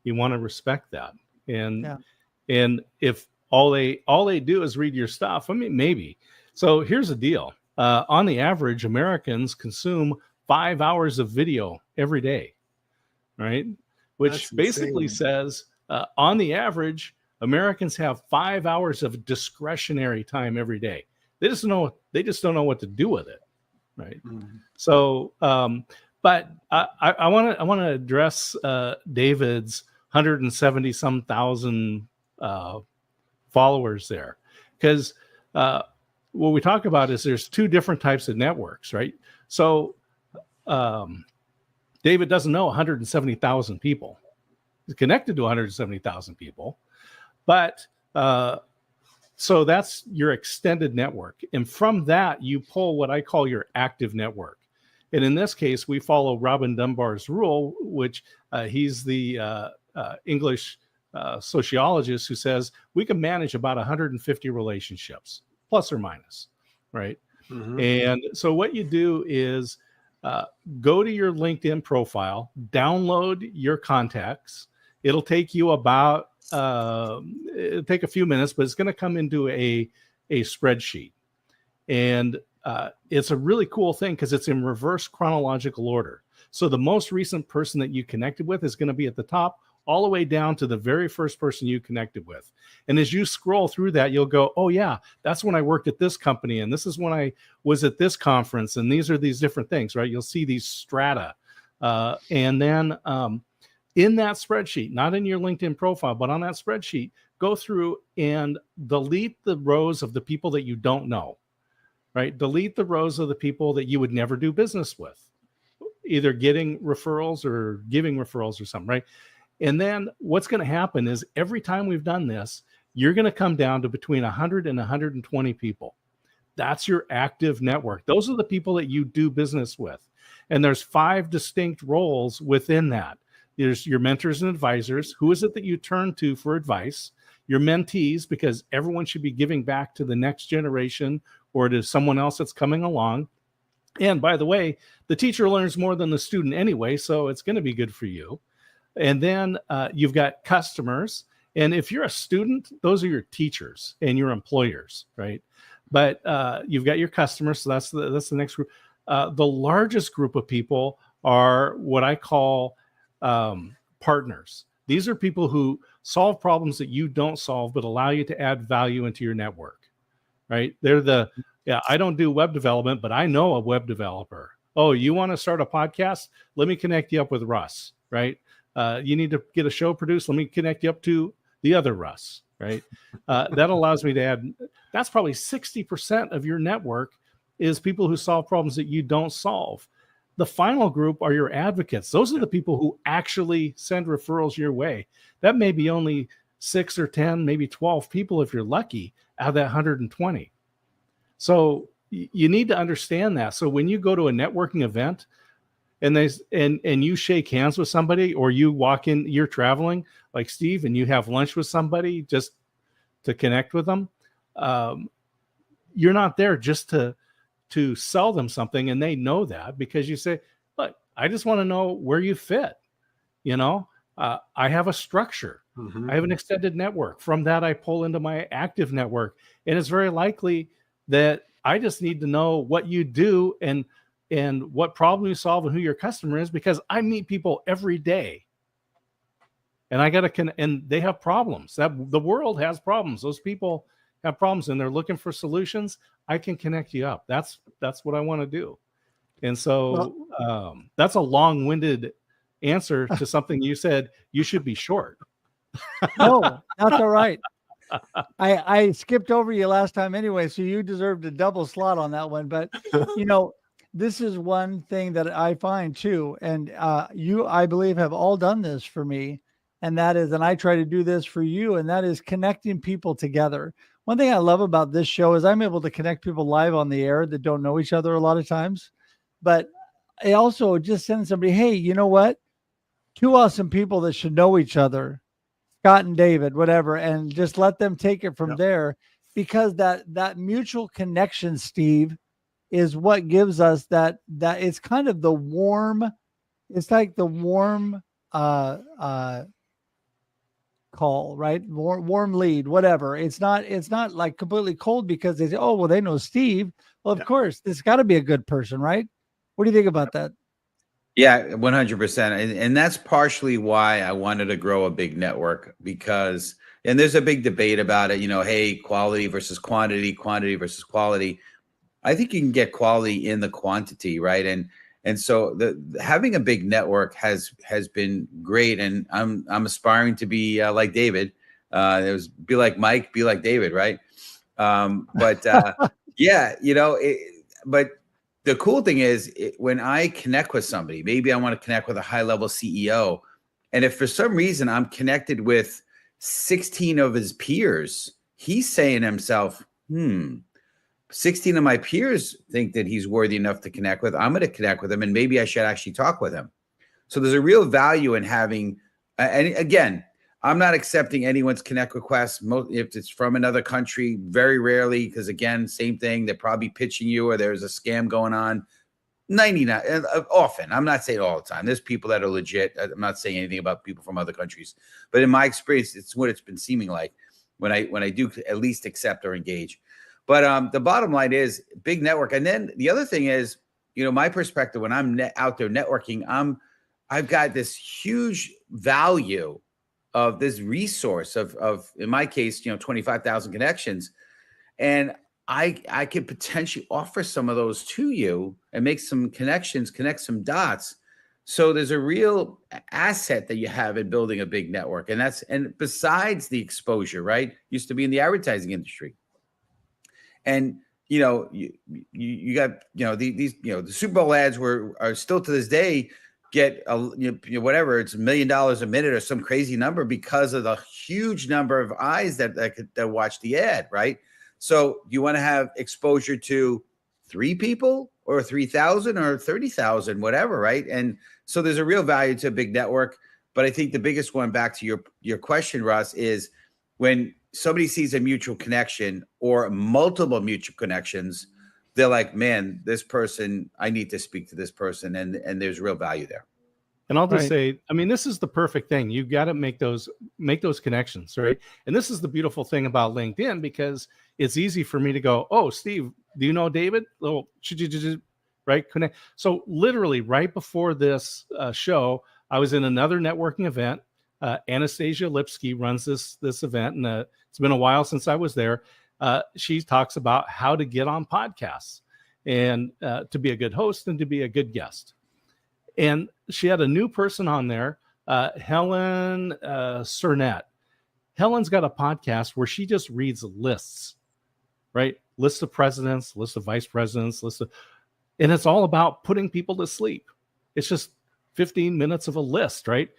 You want to respect that. And if all they do is read your stuff, I mean, maybe. So here's the deal. On the average, Americans consume 5 hours of video every day, right? Which That's basically insane. says on the average, Americans have 5 hours of discretionary time every day. They just don't know what to do with it, right? Mhm. So, but I want to address David's 170 some thousand followers there, because what we talk about is there's two different types of networks, right? So David doesn't know 170,000 people. He's connected to 170,000 people, but so that's your extended network. And from that, you pull what I call your active network. And in this case, we follow Robin Dunbar's rule, which he's the English sociologist who says we can manage about 150 relationships, plus or minus, right? Mhm. And so what you do is go to your LinkedIn profile, download your contacts. It'll take you about it'll take a few minutes, but it's going to come into a spreadsheet. And it's a really cool thing because it's in reverse chronological order. So the most recent person that you connected with is going to be at the top, all the way down to the very first person you connected with. And as you scroll through that, you'll go, oh yeah, that's when I worked at this company. And this is when I was at this conference. And these are these different things, right? You'll see these strata. And then in that spreadsheet, not in your LinkedIn profile, but on that spreadsheet, go through and delete the rows of the people that you don't know, right? Delete the rows of the people that you would never do business with, either getting referrals or giving referrals or something, right? And then what's going to happen is every time we've done this, you're going to come down to between 100 and 120 people. That's your active network. Those are the people that you do business with. And there's 5 distinct roles within that. There's your mentors and advisors. Who is it that you turn to for advice? Your mentees, because everyone should be giving back to the next generation or to someone else that's coming along. And by the way, the teacher learns more than the student anyway, so it's going to be good for you. And then you've got customers. And if you're a student, those are your teachers and your employers, right? But you've got your customers, so that's the next group. The largest group of people are what I call partners. These are people who solve problems that you don't solve, but allow you to add value into your network, right? They're I don't do web development, but I know a web developer. Oh, you want to start a podcast? Let me connect you up with Russ, right? You need to get a show produced? Let me connect you up to the other Russ, right? That allows me to add, that's probably 60% of your network is people who solve problems that you don't solve. The final group are your advocates. Those are the people who actually send referrals your way. That may be only 6 or 10, maybe 12 people if you're lucky out of that 120. So you need to understand that. So when you go to a networking event and you shake hands with somebody, or you walk in, you're traveling like Steve, and you have lunch with somebody just to connect with them, you're not there just to sell them something, and they know that, because you say, look, I just want to know where you fit. I have a structure. Mhm. I have an extended network. From that, I pull into my active network. And it's very likely that I just need to know what you do. And and what problem you solve and who your customer is, because I meet people every day. And I got to and they have problems. That the world has problems. Those people have problems and they're looking for solutions. I can connect you up. That's what I want to do. And so that's a long-winded answer to something you said. You should be short. No, that's all right. I skipped over you last time anyway, so you deserved a double slot on that one. But this is one thing that I find too, and you, I believe, have all done this for me, and that is, and I try to do this for you, and that is connecting people together. One thing I love about this show is I'm able to connect people live on the air that don't know each other a lot of times, but I also just send somebody, hey, you know what? Two awesome people that should know each other, Scott and David, whatever, and just let them take it from there, because that mutual connection, Steve, is what gives us that it's kind of the warm, it's like the warm call, right? Warm lead, whatever. It's not like completely cold because they say, oh, well, they know Steve. Well, of course, this got to be a good person, right? What do you think about that? Yeah, 100%. And that's partially why I wanted to grow a big network, because, and there's a big debate about it, hey, quality versus quantity, quantity versus quality. I think you can get quality in the quantity, right? And so having a big network has been great. And I'm aspiring to be like David. It was be like Mike, be like David, right? But but the cool thing is when I connect with somebody, maybe I want to connect with a high level CEO. And if for some reason I'm connected with 16 of his peers, he's saying to himself, 16 of my peers think that he's worthy enough to connect with. I'm going to connect with him, and maybe I should actually talk with him. So there's a real value in having, and again, I'm not accepting anyone's connect request. If it's from another country, very rarely, because again, same thing. They're probably pitching you, or there's a scam going on. 99 often. I'm not saying all the time. There's people that are legit. I'm not saying anything about people from other countries, but in my experience, it's what it's been seeming like when I do at least accept or engage. But the bottom line is big network. And then the other thing is, my perspective when I'm out there networking, I've got this huge value of this resource of in my case, 25,000 connections. And I could potentially offer some of those to you and make some connections, connect some dots. So there's a real asset that you have in building a big network. And besides the exposure, right? Used to be in the advertising industry. And you got these the Super Bowl ads are still to this day get whatever, it's $1 million a minute or some crazy number because of the huge number of eyes that watch the ad, right? So you want to have exposure to 3 people or 3,000 or 30,000, whatever, right? And so there's a real value to a big network. But I think the biggest one, back to your question, Russ, is when somebody sees a mutual connection or multiple mutual connections, they're like, man, this person, I need to speak to this person. And there's real value there. And I'll just say, I mean, this is the perfect thing. You got to make those connections, right? And this is the beautiful thing about LinkedIn, because it's easy for me to go, oh, Steve, do you know David? Oh, right? Connect. So literally right before this show, I was in another networking event. Anastasia Lipsky runs this event, and it's been a while since I was there. She talks about how to get on podcasts and to be a good host and to be a good guest. And she had a new person on there, Helen Cernett. Helen's got a podcast where she just reads lists, right? Lists of presidents, lists of vice presidents, and it's all about putting people to sleep. It's just 15 minutes of a list, right?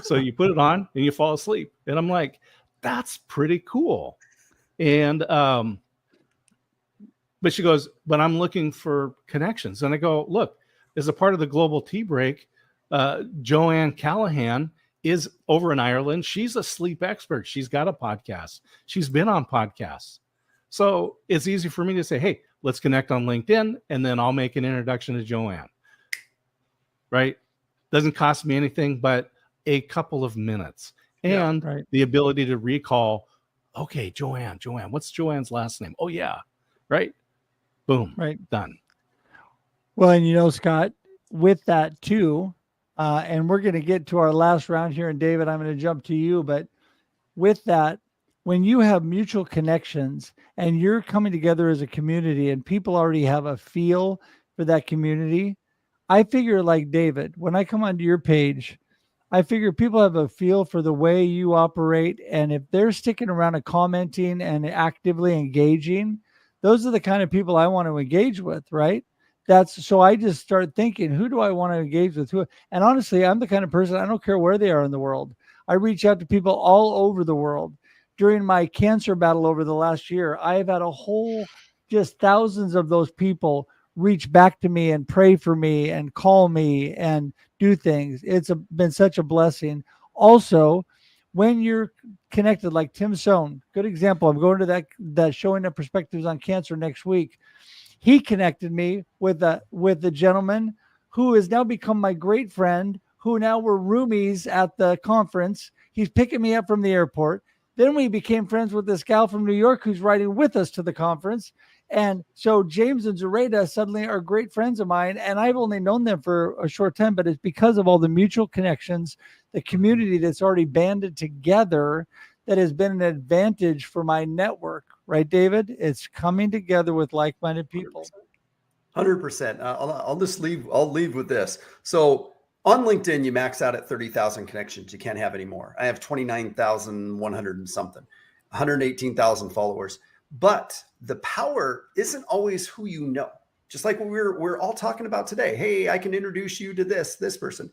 So you put it on and you fall asleep. And I'm like, that's pretty cool. And but she goes, but I'm looking for connections. And I go, look, as a part of the Global Tea Break, Joanne Callahan is over in Ireland. She's a sleep expert. She's got a podcast. She's been on podcasts. So it's easy for me to say, hey, let's connect on LinkedIn, and then I'll make an introduction to Joanne. Right? Doesn't cost me anything but a couple of minutes. And the ability to recall, okay, Joanne, what's Joanne's last name? Oh, yeah. Right? Boom. Right. Done. Well, and Scott, with that too, and we're going to get to our last round here. And David, I'm going to jump to you, but with that, when you have mutual connections and you're coming together as a community and people already have a feel for that community, I figure like David, when I come onto your page, I figure people have a feel for the way you operate. And if they're sticking around and commenting and actively engaging, those are the kind of people I want to engage with, right? That's so I just start thinking, who do I want to engage with? Who? And honestly, I'm the kind of person, I don't care where they are in the world. I reach out to people all over the world. During my cancer battle over the last year, I've had a whole, just thousands of those people reach back to me and pray for me and call me and do things. Been such a blessing. Also, when you're connected, like Tim Sohn, good example. I'm going to that showing of perspectives on cancer next week. He connected me with a gentleman who has now become my great friend, who now we're roomies at the conference. He's picking me up from the airport. Then we became friends with this gal from New York who's riding with us to the conference. And so James and Zareda suddenly are great friends of mine. And I've only known them for a short time, but it's because of all the mutual connections, the community that's already banded together, that has been an advantage for my network. Right, David? It's coming together with like-minded people. 100%. I'll leave with this. So on LinkedIn, you max out at 30,000 connections. You can't have any more. I have 29,100 and something, 118,000 followers. But the power isn't always who you know. Just like what we're all talking about today. Hey, I can introduce you to this person.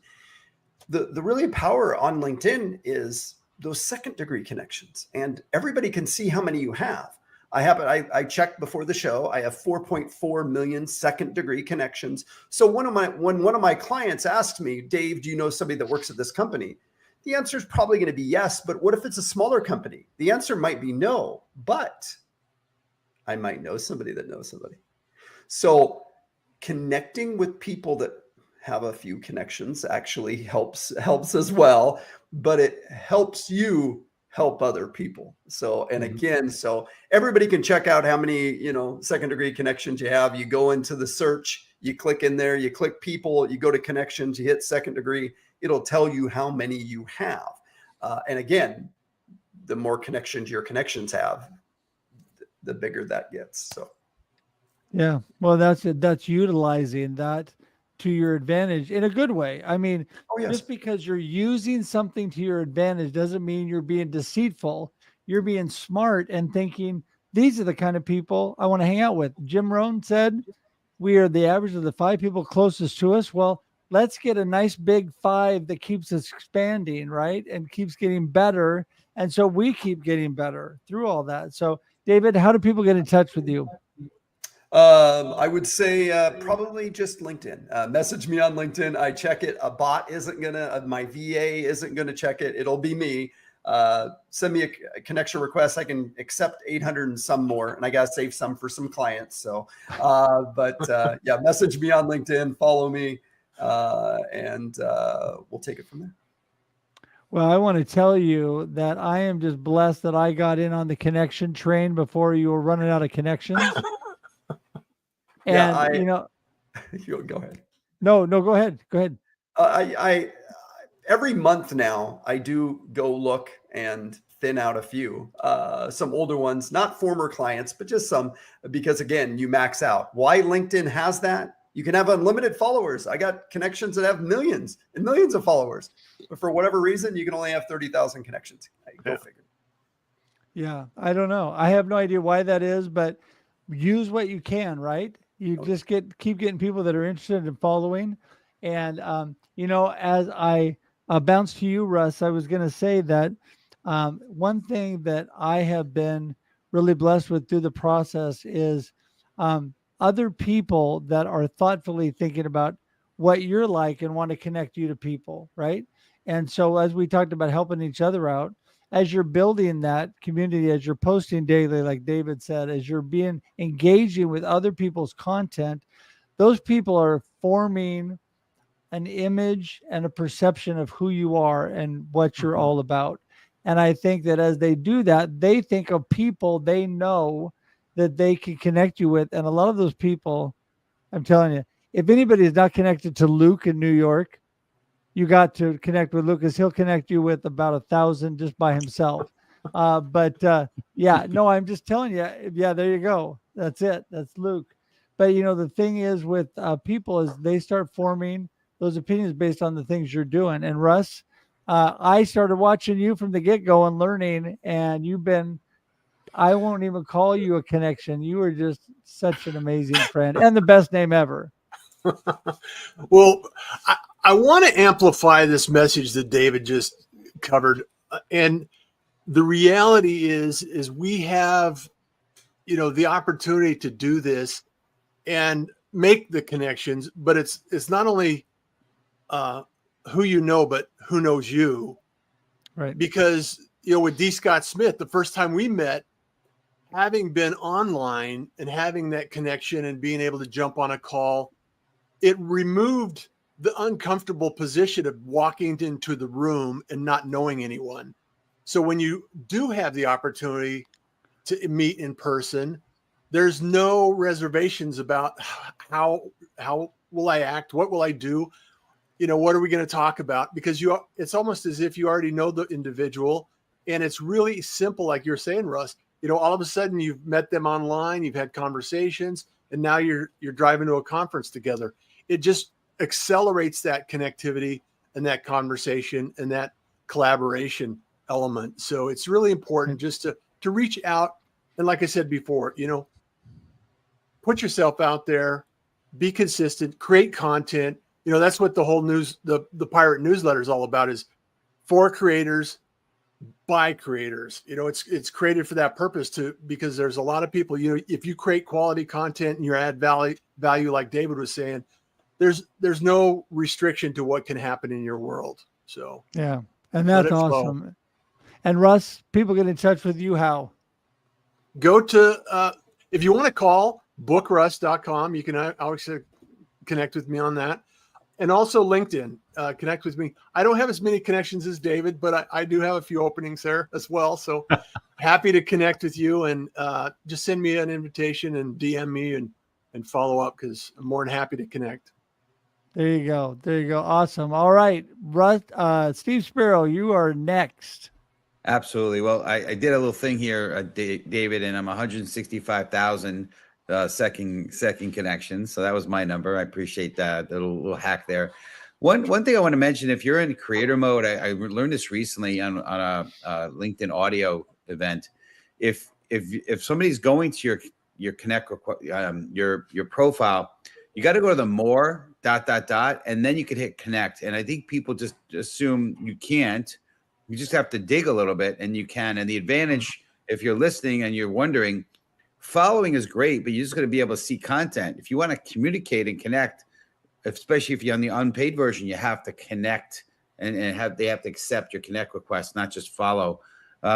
The really power on LinkedIn is those second degree connections, and everybody can see how many you have. I checked before the show. I have 4.4 million second degree connections. So when one of my clients asks me, Dave, do you know somebody that works at this company? The answer is probably going to be yes. But what if it's a smaller company? The answer might be no, but I might know somebody that knows somebody. So connecting with people that have a few connections actually helps as well, but it helps you help other people. So, and again, so everybody can check out how many, second degree connections you have. You go into the search, you click in there, you click people, you go to connections, you hit second degree, it'll tell you how many you have. And again, the more connections your connections have, the bigger that gets. So. Yeah. Well, that's it. That's utilizing that to your advantage in a good way. I mean, just because you're using something to your advantage doesn't mean you're being deceitful. You're being smart and thinking, these are the kind of people I want to hang out with. Jim Rohn said, we are the average of the 5 people closest to us. Well, let's get a nice big 5 that keeps us expanding, right? And keeps getting better. And so we keep getting better through all that. So, David, how do people get in touch with you? I would say probably just LinkedIn. Message me on LinkedIn. I check it. A bot isn't my VA isn't gonna check it. It'll be me. Send me a connection request. I can accept 800 and some more, and I gotta save some for some clients. So, yeah, message me on LinkedIn. Follow me, and we'll take it from there. Well, I want to tell you that I am just blessed that I got in on the connection train before you were running out of connections. And you go ahead. No, go ahead. Go ahead. I every month now I do go look and thin out a few, some older ones, not former clients, but just some, because again, you max out. Why LinkedIn has that? You can have unlimited followers. I got connections that have millions and millions of followers, but for whatever reason, you can only have 30,000 connections. Go figure. Yeah, I don't know. I have no idea why that is, but use what you can, right? You just keep getting people that are interested in following. And, as I bounce to you, Russ, I was going to say that one thing that I have been really blessed with through the process is other people that are thoughtfully thinking about what you're like and want to connect you to people, right? And so as we talked about helping each other out, as you're building that community, as you're posting daily, like David said, as you're engaging with other people's content, those people are forming an image and a perception of who you are and what you're all about. And I think that as they do that, they think of people they know that they can connect you with. And a lot of those people, I'm telling you, if anybody is not connected to Luke in New York, you got to connect with Lucas. He'll connect you with about 1,000 just by himself. Yeah, no, I'm just telling you. Yeah, there you go. That's it. That's Luke. But the thing is with people is they start forming those opinions based on the things you're doing. And Russ, I started watching you from the get-go and learning, and you've been, I won't even call you a connection. You are just such an amazing friend and the best name ever. Well, I want to amplify this message that David just covered. And the reality is we have, the opportunity to do this and make the connections, but it's not only who you know, but who knows you. Right. Because, with D. Scott Smith, the first time we met, having been online and having that connection and being able to jump on a call, it removed the uncomfortable position of walking into the room and not knowing anyone. So when you do have the opportunity to meet in person, there's no reservations about how will I act? What will I do? What are we going to talk about? Because it's almost as if you already know the individual, and it's really simple. Like you're saying, Russ, all of a sudden you've met them online, you've had conversations, and now you're driving to a conference together. It just accelerates that connectivity and that conversation and that collaboration element. So it's really important just to reach out. And like I said before, put yourself out there, be consistent, create content. That's what the whole the pirate newsletter is all about, is for creators, by creators. It's created for that purpose because there's a lot of people, if you create quality content and you add value, like David was saying, there's no restriction to what can happen in your world. So yeah, and that's awesome. Flow. And Russ, people get in touch with you how? Go to if you want to call, bookruss.com. You can always connect with me on that. And also LinkedIn, connect with me. I don't have as many connections as David, but I do have a few openings there as well. So happy to connect with you, and just send me an invitation and DM me and follow up, because I'm more than happy to connect. There you go. There you go. Awesome. All right. Russ, Steve Spiro, you are next. Absolutely. Well, I did a little thing here, David, and I'm 165,000 second connection. So that was my number. I appreciate that little hack there. One thing I want to mention, if you're in creator mode, I learned this recently on a LinkedIn audio event. If somebody's going to your connect your profile, you got to go to the more ... and then you could hit connect. And I think people just assume you can't. You just have to dig a little bit, and you can. And the advantage, if you're listening and you're wondering, following is great, but you're just going to be able to see content. If you want to communicate and connect, especially if you're on the unpaid version, you have to connect and they have to accept your connect request, not just follow.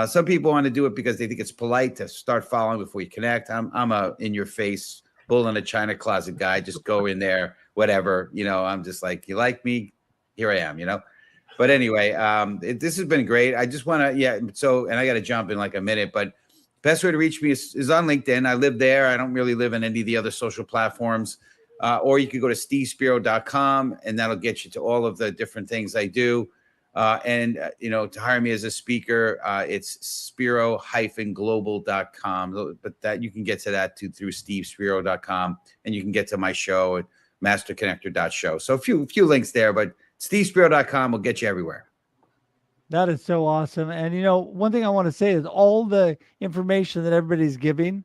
Some people want to do it because they think it's polite to start following before you connect. I'm a in-your-face, bull in a china closet guy. Just go in there, whatever. I'm just like, you like me? Here I am, But anyway, this has been great. I just want to, and I got to jump in like a minute, but best way to reach me is on LinkedIn. I live there. I don't really live in any of the other social platforms. Or you could go to stevespiro.com, and that'll get you to all of the different things I do. To hire me as a speaker, it's spiro-global.com. But that you can get to that through stevespiro.com, and you can get to my show at masterconnector.show. So a few links there, but stevespiro.com will get you everywhere. That is so awesome. And, one thing I want to say is all the information that everybody's giving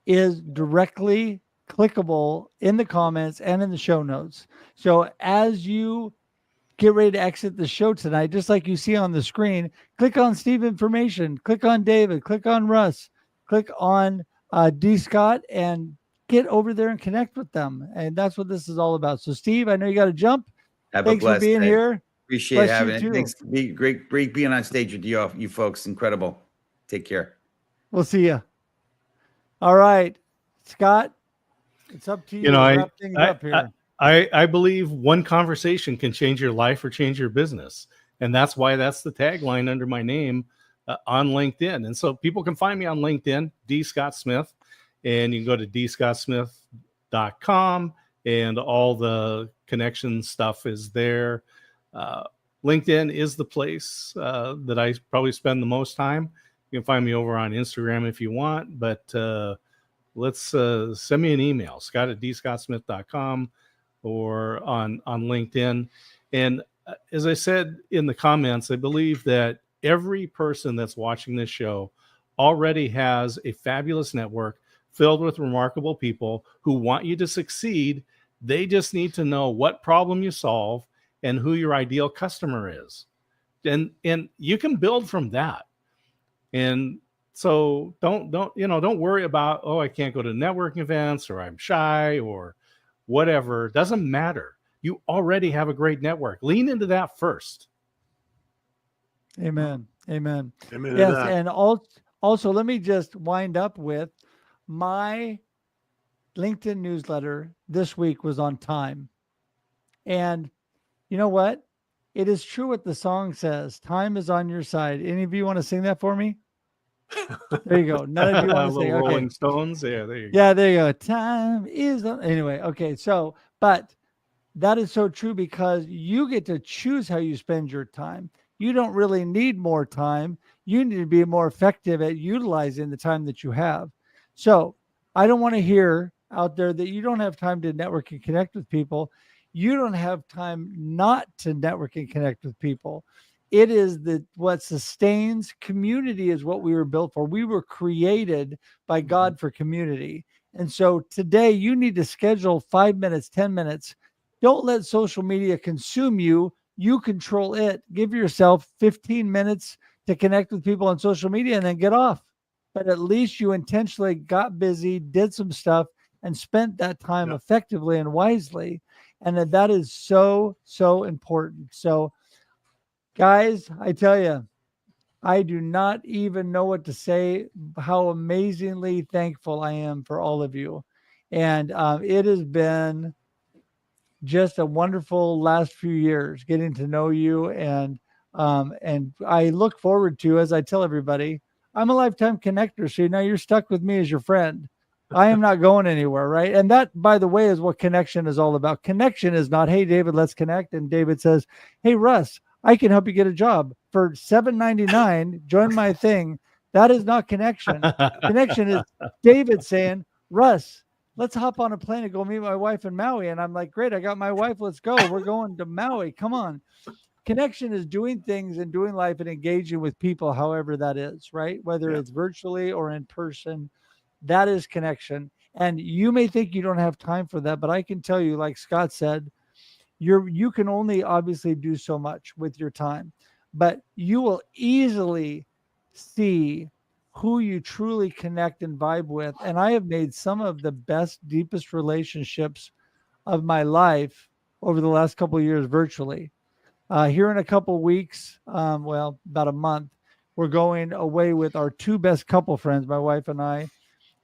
is directly clickable in the comments and in the show notes. So as you get ready to exit the show tonight, just like you see on the screen, click on Steve information, click on David, click on Russ, click on D. Scott, and get over there and connect with them. And that's what this is all about. So, Steve, I know you got to jump. Thanks for being here. Appreciate having it. Thanks. Great being on stage with you folks. Incredible. Take care. We'll see you. All right, Scott, it's up to you. Wrap things up here. I believe one conversation can change your life or change your business. And that's why that's the tagline under my name on LinkedIn. And so people can find me on LinkedIn, D. Scott Smith, and you can go to dscottsmith.com and all the connection stuff is there. LinkedIn is the place that I probably spend the most time. You can find me over on Instagram if you want, but let's send me an email, scott@dscottsmith.com, or on LinkedIn. And as I said in the comments, I believe that every person that's watching this show already has a fabulous network filled with remarkable people who want you to succeed. They just need to know what problem you solve and who your ideal customer is. And you can build from that. And so don't worry about, oh, I can't go to networking events, or I'm shy, or whatever. It doesn't matter. You already have a great network. Lean into that first. Amen. Amen. Amen to Yes. that. And also, let me just wind up with my LinkedIn newsletter this week was on time. And you know what? It is true what the song says. Time is on your side. Any of you want to sing that for me? There you go. None of you want to sing. Little Okay. Rolling Stones. Yeah, there you go. Yeah, there you go. Time is on. Anyway, okay. So, but that is so true, because you get to choose how you spend your time. You don't really need more time. You need to be more effective at utilizing the time that you have. So I don't want to hear out there that you don't have time to network and connect with people. You don't have time not to network and connect with people. It is what sustains community, is what we were built for. We were created by God for community. And so today you need to schedule 5 minutes, 10 minutes. Don't let social media consume you. You control it. Give yourself 15 minutes to connect with people on social media and then get off. But at least you intentionally got busy, did some stuff, and spent that time effectively and wisely. And that is so, so important. So, guys, I tell you, I do not even know what to say, how amazingly thankful I am for all of you. And it has been just a wonderful last few years getting to know you. And I look forward to, as I tell everybody, I'm a lifetime connector. So now you're stuck with me as your friend. I am not going anywhere, right? And that, by the way, is what connection is all about. Connection is not, hey, David, let's connect. And David says, hey, Russ, I can help you get a job for $7.99. Join my thing. That is not connection. Connection is David saying, Russ, let's hop on a plane and go meet my wife in Maui. And I'm like, great, I got my wife. Let's go. We're going to Maui. Come on. Connection is doing things and doing life and engaging with people, however that is, right? Whether it's virtually or in person, that is connection. And you may think you don't have time for that, but I can tell you, like Scott said, you can only obviously do so much with your time, but you will easily see who you truly connect and vibe with. And I have made some of the best, deepest relationships of my life over the last couple of years virtually. Here in a couple of weeks, about a month, we're going away with our two best couple friends, my wife and I,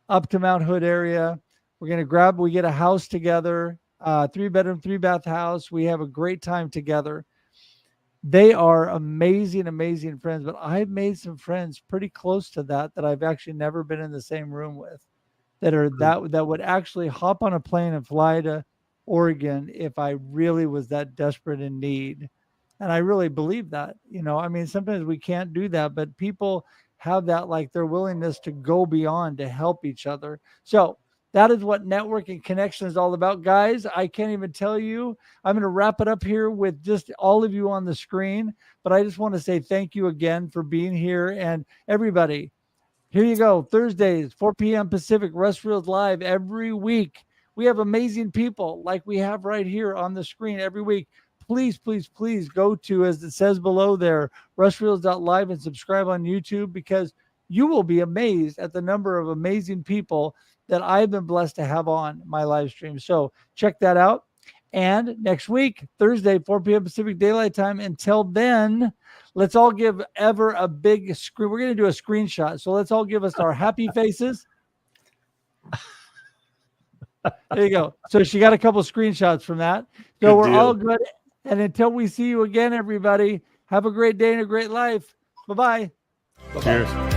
up to Mount Hood area. We're going to we get a house together, 3-bedroom, 3-bath house. We have a great time together. They are amazing, amazing friends, but I've made some friends pretty close to that I've actually never been in the same room with, that would actually hop on a plane and fly to Oregon if I really was that desperate in need. And I really believe that, I mean, sometimes we can't do that, but people have that, like their willingness to go beyond to help each other. So that is what networking connection is all about, guys. I can't even tell you. I'm going to wrap it up here with just all of you on the screen, but I just want to say thank you again for being here. And everybody, here you go. Thursdays, 4 p.m. Pacific, Russ Reels Live every week. We have amazing people like we have right here on the screen every week. Please, please, please go to, as it says below there, russreels.live, and subscribe on YouTube, because you will be amazed at the number of amazing people that I've been blessed to have on my live stream. So check that out. And next week, Thursday, 4 p.m. Pacific Daylight Time. Until then, let's all give Ever a big screen. We're going to do a screenshot. So let's all give us our happy faces. There you go. So she got a couple screenshots from that. So we're all good. And until we see you again, everybody, have a great day and a great life. Bye-bye. Cheers.